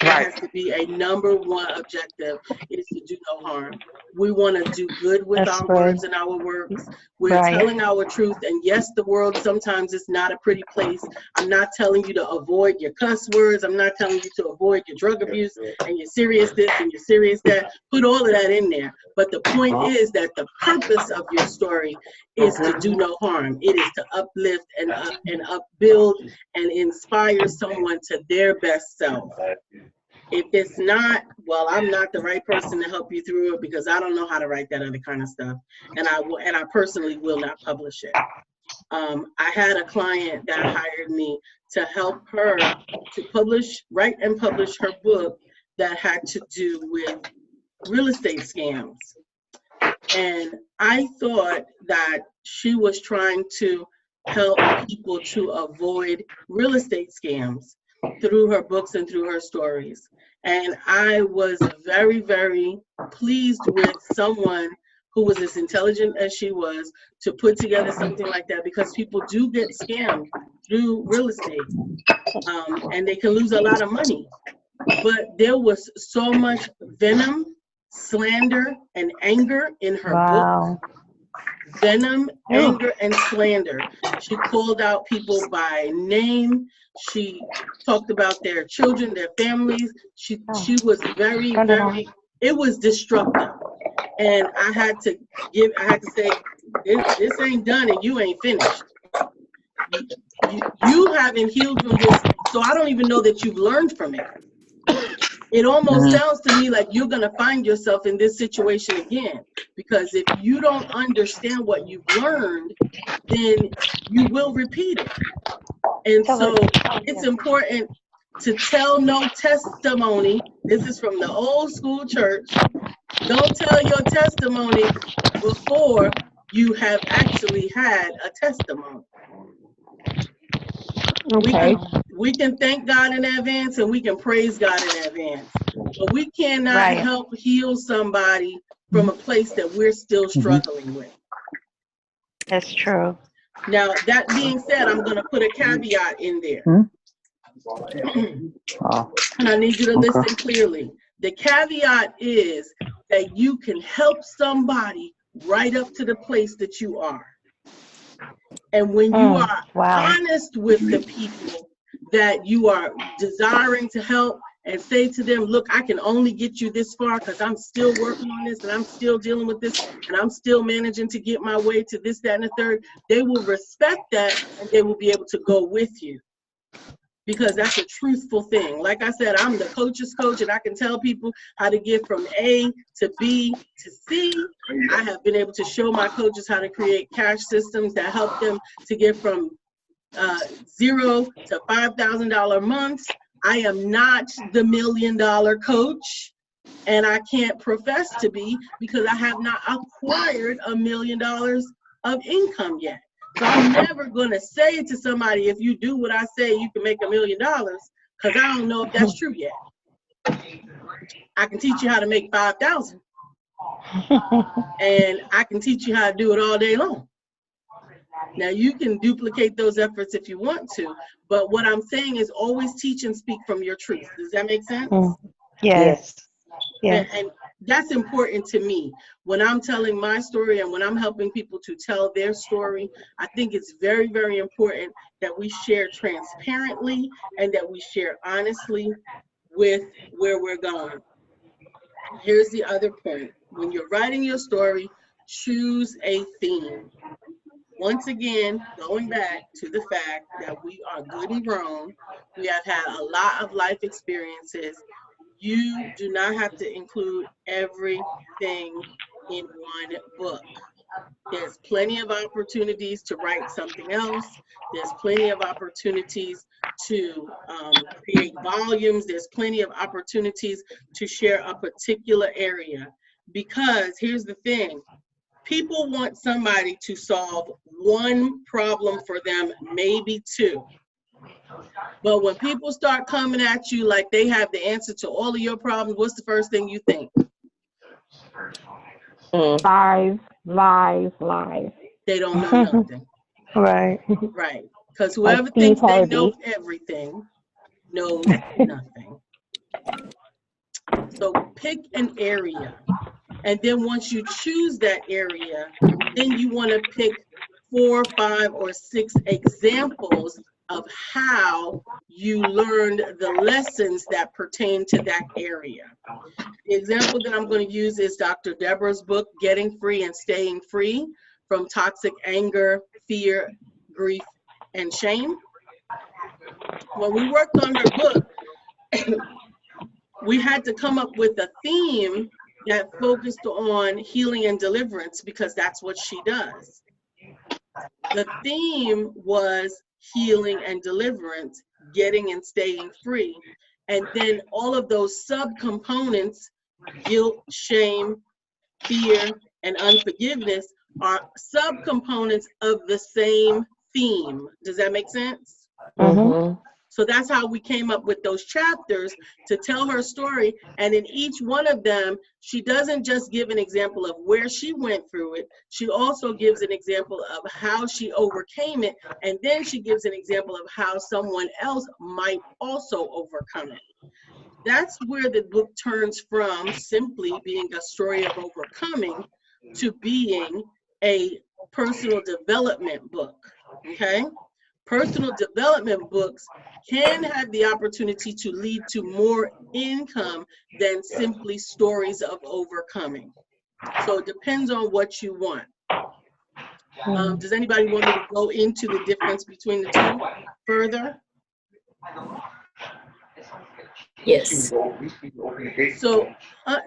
That has to be a number one objective, is to do no harm. We want to do good with That's our good. words and our works. We're telling our truth. And yes, the world sometimes is not a pretty place. I'm not telling you to avoid your cuss words. I'm not telling you to avoid your drug abuse and your serious this and your serious that. Put all of that in there. But the point is that the purpose of your story is to do no harm. It is to uplift and upbuild and inspire someone to their best self. If it's not, well, I'm not the right person to help you through it, because I don't know how to write that other kind of stuff, and I personally will not publish it. I had a client that hired me to help her to write and publish her book that had to do with real estate scams. And I thought that she was trying to help people to avoid real estate scams through her books and through her stories. And I was very, very pleased with someone who was as intelligent as she was to put together something like that, because people do get scammed through real estate, and they can lose a lot of money. But there was so much venom, slander, and anger in her book. Venom, anger, and slander. She called out people by name. She talked about their children, their families. She was very, very, it was destructive. And I had to say, this ain't done and you ain't finished. You haven't healed from this, so I don't even know that you've learned from it. It almost sounds to me like you're going to find yourself in this situation again, because if you don't understand what you've learned, then you will repeat it. And so it's important to tell no testimony. This is from the old school church. Don't tell your testimony before you have actually had a testimony. Okay. We can thank God in advance and we can praise God in advance, but we cannot help heal somebody from a place that we're still struggling with. That's true. Now, that being said, I'm going to put a caveat in there. And I need you to listen clearly. The caveat is that you can help somebody right up to the place that you are. And when you are honest with the people that you are desiring to help, and say to them, look, I can only get you this far because I'm still working on this and I'm still dealing with this and I'm still managing to get my way to this, that, and the third, they will respect that and they will be able to go with you, because that's a truthful thing. Like I said, I'm the coach's coach and I can tell people how to get from A to B to C. I have been able to show my coaches how to create cash systems that help them to get from $0 to $5,000 months. I am not the $1 million coach, and I can't profess to be, because I have not acquired $1 million of income yet. So I'm never going to say to somebody, if you do what I say, you can make $1 million, because I don't know if that's true yet. I can teach you how to make 5,000, and I can teach you how to do it all day long. Now, you can duplicate those efforts if you want to, but what I'm saying is always teach and speak from your truth. Does that make sense? Yes. And that's important to me. When I'm telling my story and when I'm helping people to tell their story, I think it's very, very important that we share transparently and that we share honestly with where we're going. Here's the other point. When you're writing your story, choose a theme. Once again, going back to the fact that we are good and grown, we have had a lot of life experiences. You do not have to include everything in one book. There's plenty of opportunities to write something else. There's plenty of opportunities to create volumes. There's plenty of opportunities to share a particular area. Because here's the thing, people want somebody to solve one problem for them, maybe two. But when people start coming at you like they have the answer to all of your problems, what's the first thing you think? Lies, lies, lies. They don't know nothing. Right. Right. Because whoever Like thinks Steve they Harvey. know everything knows nothing. So pick an area. And then once you choose that area, then you want to pick 4, 5, or 6 examples of how you learned the lessons that pertain to that area. The example that I'm going to use is Dr. Deborah's book, Getting Free and Staying Free from Toxic Anger, Fear, Grief, and Shame. When we worked on her book, we had to come up with a theme that focused on healing and deliverance because that's what she does. The theme was healing and deliverance, getting and staying free. And then all of those subcomponents, guilt, shame, fear, and unforgiveness, are subcomponents of the same theme. Does that make sense? Mm-hmm. So that's how we came up with those chapters to tell her story. And in each one of them, she doesn't just give an example of where she went through it. She also gives an example of how she overcame it. And then she gives an example of how someone else might also overcome it. That's where the book turns from simply being a story of overcoming to being a personal development book, okay? Personal development books can have the opportunity to lead to more income than simply stories of overcoming. So it depends on what you want. Does anybody want me to go into the difference between the two further? Yes. So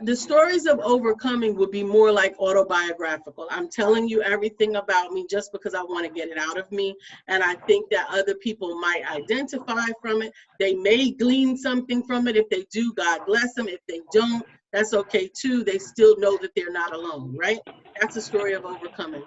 the stories of overcoming would be more like autobiographical. I'm telling you everything about me just because I want to get it out of me. And I think that other people might identify from it. They may glean something from it. If they do, God bless them. If they don't, that's okay too. They still know that they're not alone, right? That's a story of overcoming.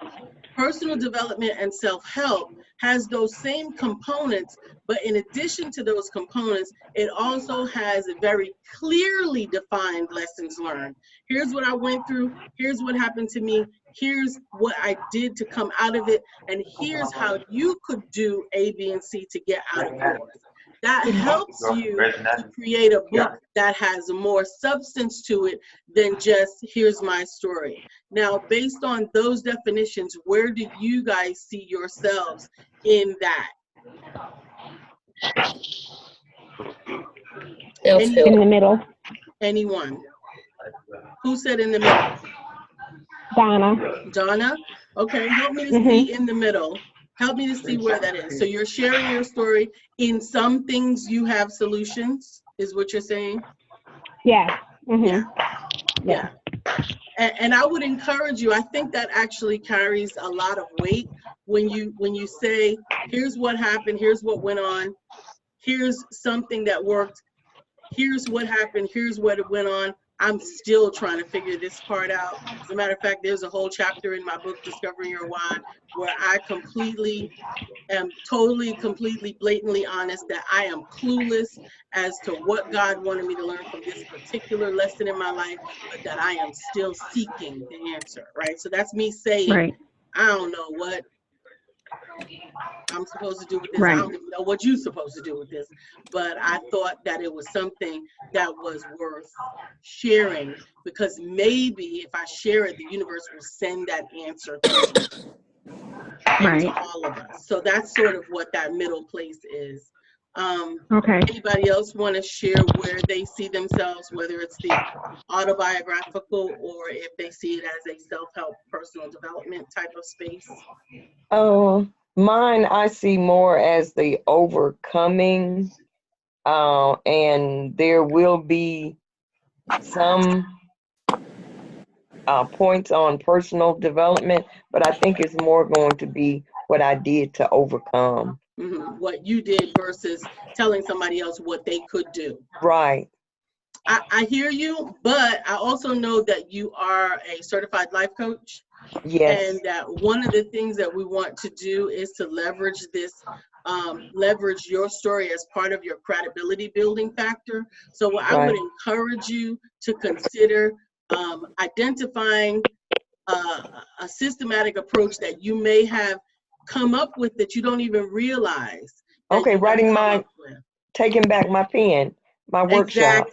Personal development and self-help has those same components, but in addition to those components, it also has a very clearly defined lessons learned. Here's what I went through, here's what happened to me, here's what I did to come out of it, and here's how you could do A, B, and C to get out of yours. That helps you to create a book that has more substance to it than just, here's my story. Now, based on those definitions, where do you guys see yourselves in that? In the middle. Anyone? Who said in the middle? Donna. Donna? Okay, help me to see in the middle. Help me to see where that is. So you're sharing your story. In some things you have solutions, is what you're saying? Yeah. Yeah. And I would encourage you, I think that actually carries a lot of weight when you say, here's what happened, here's what went on, here's something that worked, here's what happened, here's what it went on. I'm still trying to figure this part out. As a matter of fact, there's a whole chapter in my book, Discovering Your Why, where I am completely, blatantly honest that I am clueless as to what God wanted me to learn from this particular lesson in my life, but that I am still seeking the answer, right? So that's me saying, I don't know what I'm supposed to do with this. I don't even know what you're supposed to do with this, but I thought that it was something that was worth sharing, because maybe if I share it, the universe will send that answer through. To all of us. So that's sort of what that middle place is. Anybody else want to share where they see themselves, whether it's the autobiographical or if they see it as a self-help, personal development type of space? Mine, I see more as the overcoming, and there will be some points on personal development, but I think it's more going to be what I did to overcome. What you did versus telling somebody else what they could do. Right. I hear you, but I also know that you are a certified life coach. Yes. And that one of the things that we want to do is to leverage this, leverage your story as part of your credibility building factor. So what I would encourage you to consider identifying a systematic approach that you may have come up with that you don't even realize. Okay, taking back my pen, my workshop.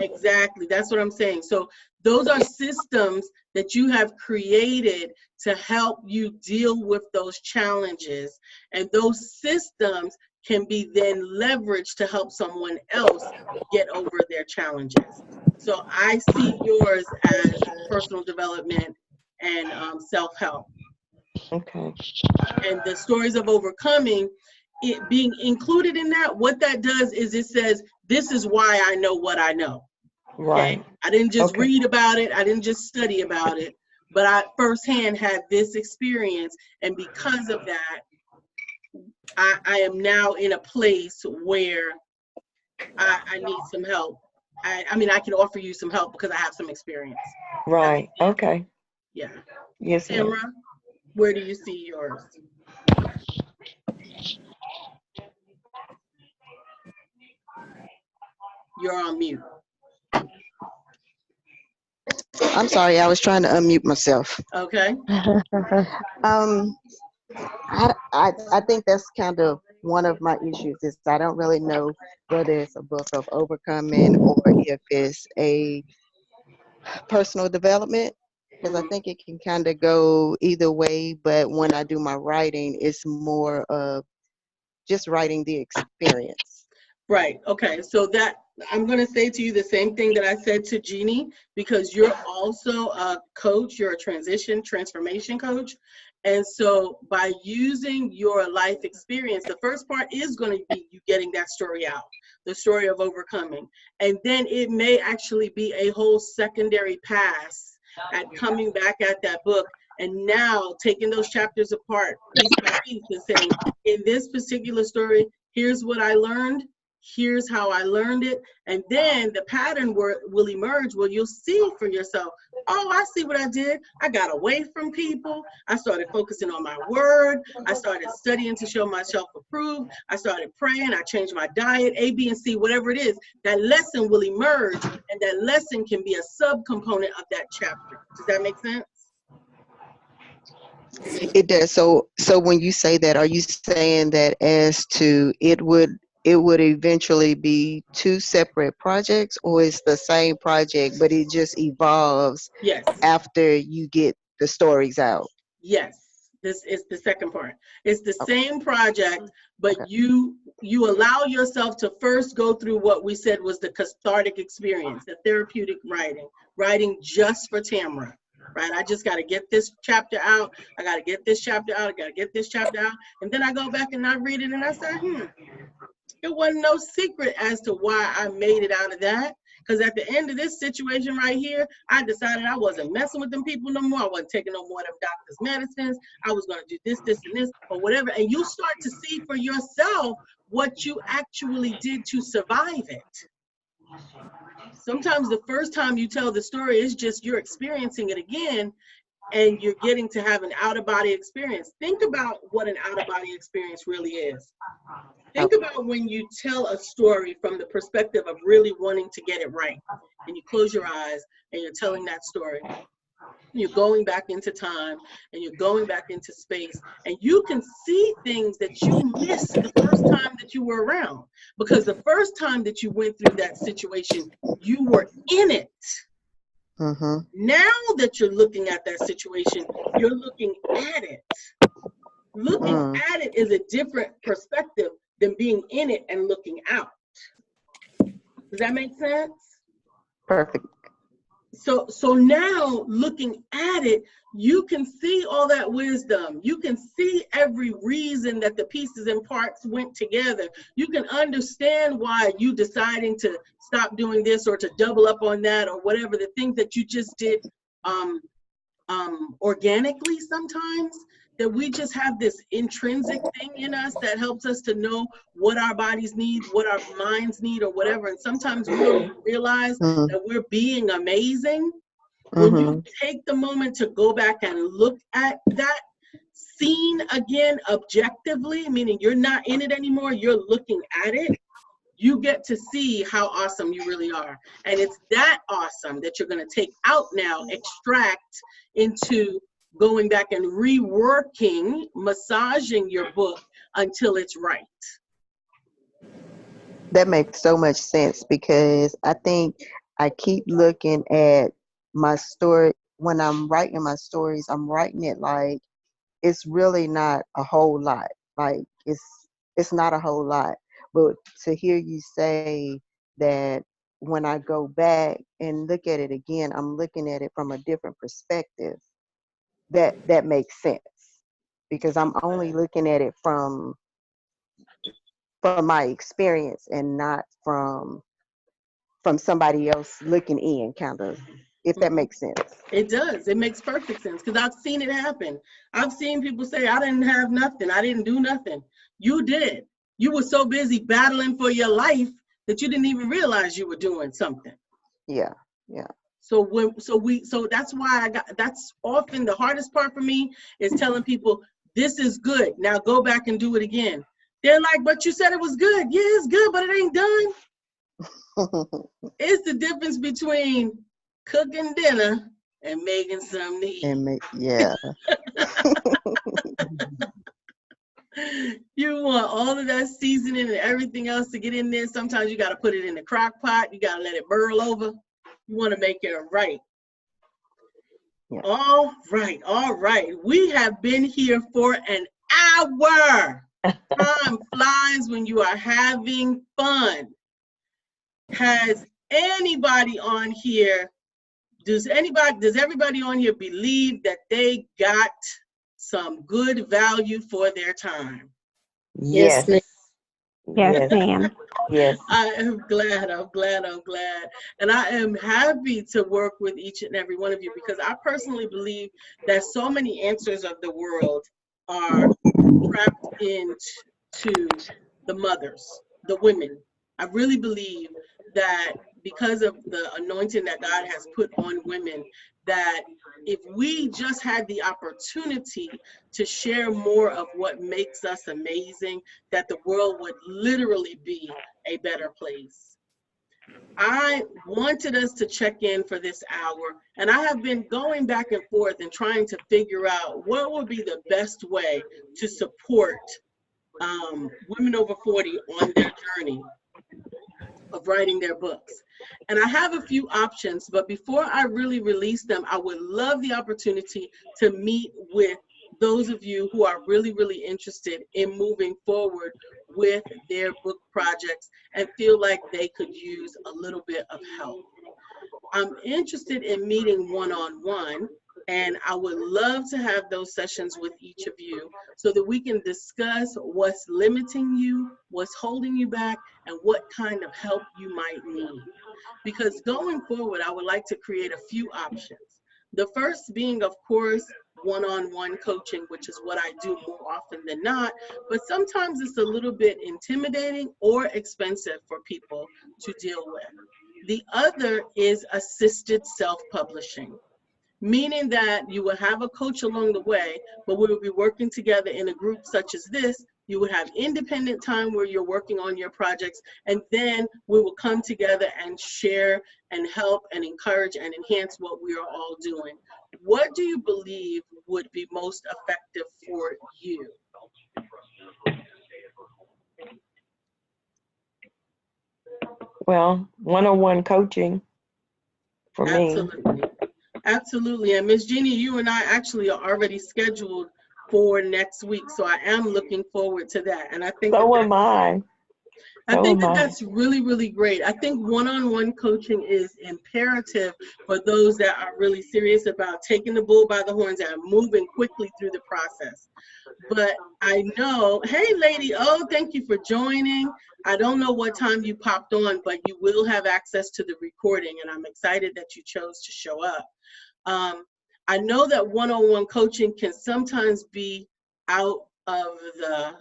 Exactly. That's what I'm saying. So those are systems that you have created to help you deal with those challenges. And those systems can be then leveraged to help someone else get over their challenges. So I see yours as personal development and self-help. Okay. And the stories of overcoming, it being included in that, what that does is it says, this is why I know what I know. Right. I didn't just read about it. I didn't just study about it, but I firsthand had this experience. And because of that, I am now in a place where I need some help. I mean, I can offer you some help because I have some experience. Right. Okay. Yeah. Yes, Tamara, where do you see yours? You're on mute. I'm sorry, I was trying to unmute myself. Okay. I think that's kind of one of my issues is I don't really know whether it's a book of overcoming or if it's a personal development, because I think it can kind of go either way. But when I do my writing, it's more of just writing the experience. Right. Okay. So that I'm going to say to you the same thing that I said to Jeannie, because you're also a coach, you're a transformation coach. And so by using your life experience, the first part is going to be you getting that story out, the story of overcoming. And then it may actually be a whole secondary pass at coming back at that book and now taking those chapters apart piece by piece and saying, in this particular story, here's what I learned. Here's how I learned it. And then the pattern will emerge where you'll see for yourself, oh, I see what I did. I got away from people. I started focusing on my word. I started studying to show myself approved. I started praying. I changed my diet, A, B, and C, whatever it is. That lesson will emerge, and that lesson can be a subcomponent of that chapter. Does that make sense? It does. So when you say that, are you saying that as to it would eventually be two separate projects, or it's the same project but it just evolves after you get the stories out? Yes. This is the second part. It's the same project, but you allow yourself to first go through what we said was the cathartic experience, the therapeutic writing just for Tamara. Right? I just got to get this chapter out. I got to get this chapter out. I got to get this chapter out. And then I go back and I read it and I say, it wasn't no secret as to why I made it out of that. Because at the end of this situation right here, I decided I wasn't messing with them people no more. I wasn't taking no more of them doctors' medicines. I was going to do this, this, and this, or whatever. And you start to see for yourself what you actually did to survive it. Sometimes the first time you tell the story, it's just you're experiencing it again, and you're getting to have an out-of-body experience. Think about what an out-of-body experience really is. Think about when you tell a story from the perspective of really wanting to get it right, and you close your eyes and you're telling that story. You're going back into time and you're going back into space, and you can see things that you missed the first time that you were around, because the first time that you went through that situation, you were in it. Now that you're looking at that situation, you're looking at it. Looking at it is a different perspective than being in it and looking out. Does that make sense? Perfect. So now looking at it, you can see all that wisdom. You can see every reason that the pieces and parts went together. You can understand why you deciding to stop doing this or to double up on that or whatever, the things that you just did organically sometimes, that we just have this intrinsic thing in us that helps us to know what our bodies need, what our minds need, or whatever. And sometimes we don't even realize that we're being amazing. When you take the moment to go back and look at that scene again objectively, meaning you're not in it anymore, you're looking at it, you get to see how awesome you really are. And it's that awesome that you're going to take out now, extract into going back and reworking, massaging your book until it's right. That makes so much sense, because I think I keep looking at my story. When I'm writing my stories, I'm writing it like it's really not a whole lot. Like it's not a whole lot. But to hear you say that when I go back and look at it again, I'm looking at it from a different perspective. That makes sense, because I'm only looking at it from my experience and not from somebody else looking in, kind of, if that makes sense. It does. It makes perfect sense, because I've seen it happen. I've seen people say, I didn't have nothing. I didn't do nothing. You did. You were so busy battling for your life that you didn't even realize you were doing something. Yeah. So that's why that's often the hardest part for me, is telling people, this is good. Now go back and do it again. They're like, but you said it was good. Yeah, it's good, but it ain't done. It's the difference between cooking dinner and making something to eat. Yeah. You want all of that seasoning and everything else to get in there. Sometimes you got to put it in the crock pot. You got to let it burl over. You want to make it right. Yeah. All right. We have been here for an hour. Time flies when you are having fun. Has anybody on here, does everybody on here believe that they got some good value for their time? Yes. Yes, ma'am. Yes. I am glad. And I am happy to work with each and every one of you, because I personally believe that so many answers of the world are trapped into the mothers, the women. I really believe that because of the anointing that God has put on women, that if we just had the opportunity to share more of what makes us amazing, that the world would literally be a better place. I wanted us to check in for this hour, and I have been going back and forth and trying to figure out what would be the best way to support women over 40 on their journey of writing their books. And I have a few options, but before I really release them, I would love the opportunity to meet with those of you who are really, really interested in moving forward with their book projects and feel like they could use a little bit of help. I'm interested in meeting one-on-one, and I would love to have those sessions with each of you so that we can discuss what's limiting you, what's holding you back, and what kind of help you might need. Because going forward, I would like to create a few options. The first being, of course, one-on-one coaching, which is what I do more often than not, but sometimes it's a little bit intimidating or expensive for people to deal with. The other is assisted self-publishing, meaning that you will have a coach along the way, but we will be working together in a group such as this. You would have independent time where you're working on your projects, and then we will come together and share and help and encourage and enhance what we are all doing. What do you believe would be most effective for you? Well, one-on-one coaching for me. Absolutely. And Ms. Jeannie, you and I actually are already scheduled for next week, so I am looking forward to that. And I think that's really, really great. I think one-on-one coaching is imperative for those that are really serious about taking the bull by the horns and moving quickly through the process. But I know, hey, Lady O, thank you for joining. I don't know what time you popped on, but you will have access to the recording, and I'm excited that you chose to show up. I know that one-on-one coaching can sometimes be out of the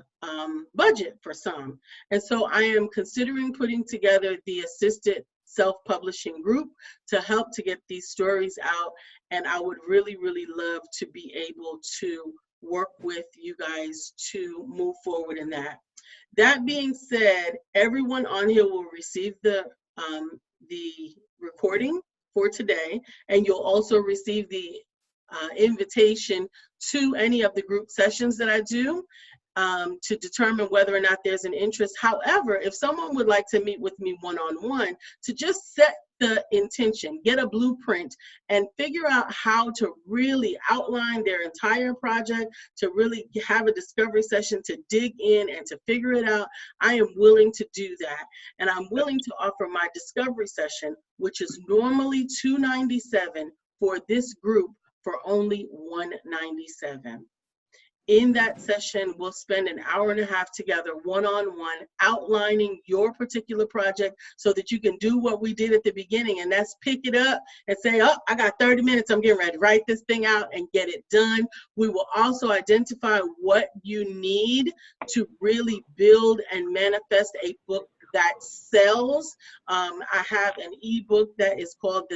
budget for some. And so I am considering putting together the assisted self-publishing group to help to get these stories out. And I would really, really love to be able to work with you guys to move forward in that. That being said, everyone on here will receive the recording for today, and you'll also receive the invitation to any of the group sessions that I do to determine whether or not there's an interest. However, if someone would like to meet with me one-on-one to just set the intention, get a blueprint, and figure out how to really outline their entire project, to really have a discovery session, to dig in and to figure it out, I am willing to do that. And I'm willing to offer my discovery session, which is normally $297 for this group, for only $197. In that session, we'll spend an hour and a half together, one-on-one, outlining your particular project so that you can do what we did at the beginning, and that's pick it up and say, oh, I got 30 minutes, I'm getting ready to write this thing out and get it done. We will also identify what you need to really build and manifest a book that sells. I have an ebook that is called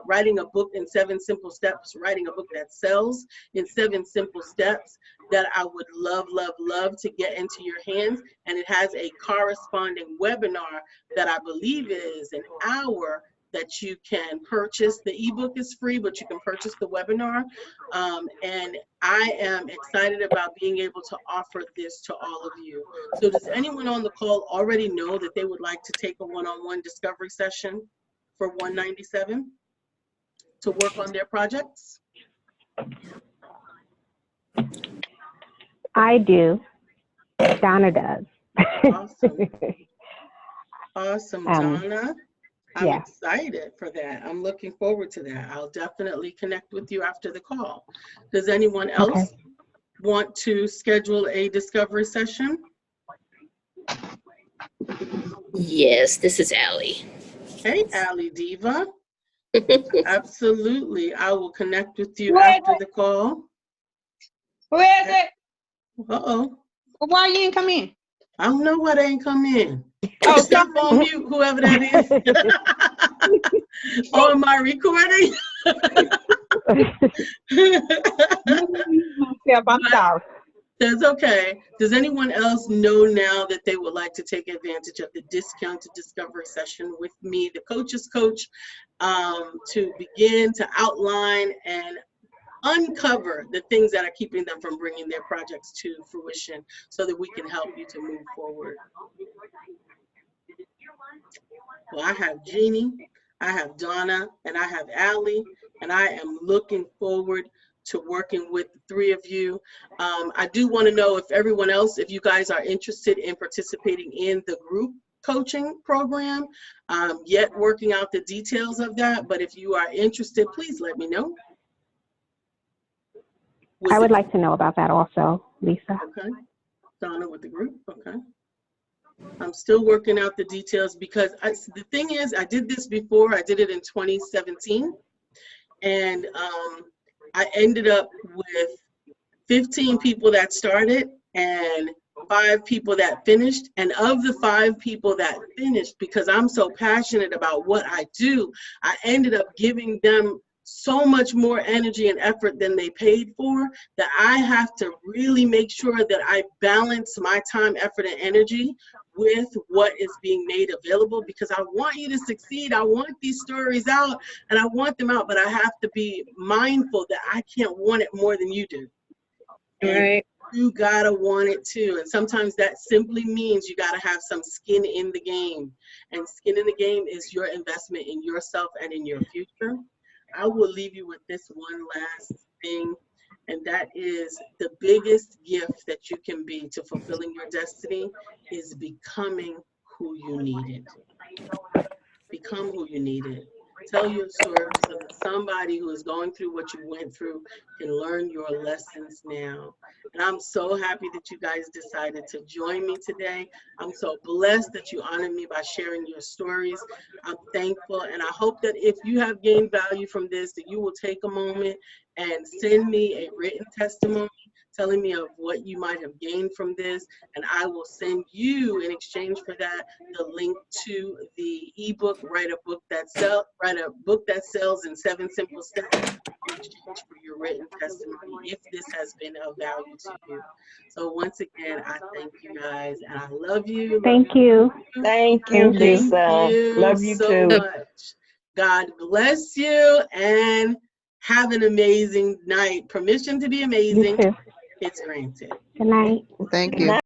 Writing a Book in 7 Simple Steps, Writing a Book that Sells in 7 Simple Steps, that I would love, love, love to get into your hands. And it has a corresponding webinar that I believe is an hour that you can purchase. The ebook is free, but you can purchase the webinar. And I am excited about being able to offer this to all of you. So does anyone on the call already know that they would like to take a one-on-one discovery session for $197 to work on their projects? I do. Donna does. Awesome. Awesome, Donna. I'm yeah. excited for that. I'm looking forward to that. I'll definitely connect with you after the call. Does anyone else want to schedule a discovery session? Yes, this is Allie. Hey, Allie Diva. Absolutely. I will connect with you after the call. Who is it? Uh-oh. Well, why you ain't come in? I don't know why they ain't come in. Oh, Step on mute, whoever that is. Oh, am I recording? I'm sorry. That's okay. Does anyone else know now that they would like to take advantage of the discounted discovery session with me, the coach's coach, to begin to outline and uncover the things that are keeping them from bringing their projects to fruition so that we can help you to move forward? Well, I have Jeannie, I have Donna, and I have Allie, and I am looking forward to working with the three of you. I do want to know if everyone else, if you guys are interested in participating in the group coaching program, yet working out the details of that, but if you are interested, please let me know. I would like to know about that also, Lisa. Okay. Donna with the group, okay. I'm still working out the details because the thing is, I did this before. I did it in 2017, and I ended up with 15 people that started and 5 people that finished. And of the 5 people that finished, because I'm so passionate about what I do, I ended up giving them so much more energy and effort than they paid for, that I have to really make sure that I balance my time, effort, and energy with what is being made available, because I want you to succeed. I want these stories out and I want them out, but I have to be mindful that I can't want it more than you do. Right. You gotta want it too. And sometimes that simply means you gotta have some skin in the game. And skin in the game is your investment in yourself and in your future. I will leave you with this one last thing, and that is the biggest gift that you can be to fulfilling your destiny is becoming who you needed. Become who you needed. Tell your story so that somebody who is going through what you went through can learn your lessons now. And I'm so happy that you guys decided to join me today. I'm so blessed that you honored me by sharing your stories. I'm thankful, and I hope that if you have gained value from this, that you will take a moment and send me a written testimony telling me of what you might have gained from this, and I will send you, in exchange for that, the link to the ebook, Write a Book That Sells in 7 Simple Steps, in exchange for your written testimony, if this has been of value to you. So once again, I thank you guys, and I love you. Thank you. Thank you, Thank you. Lisa. Love you so too. much. God bless you, and have an amazing night. Permission to be You amazing too. is granted. Good night. Thank Good you. night.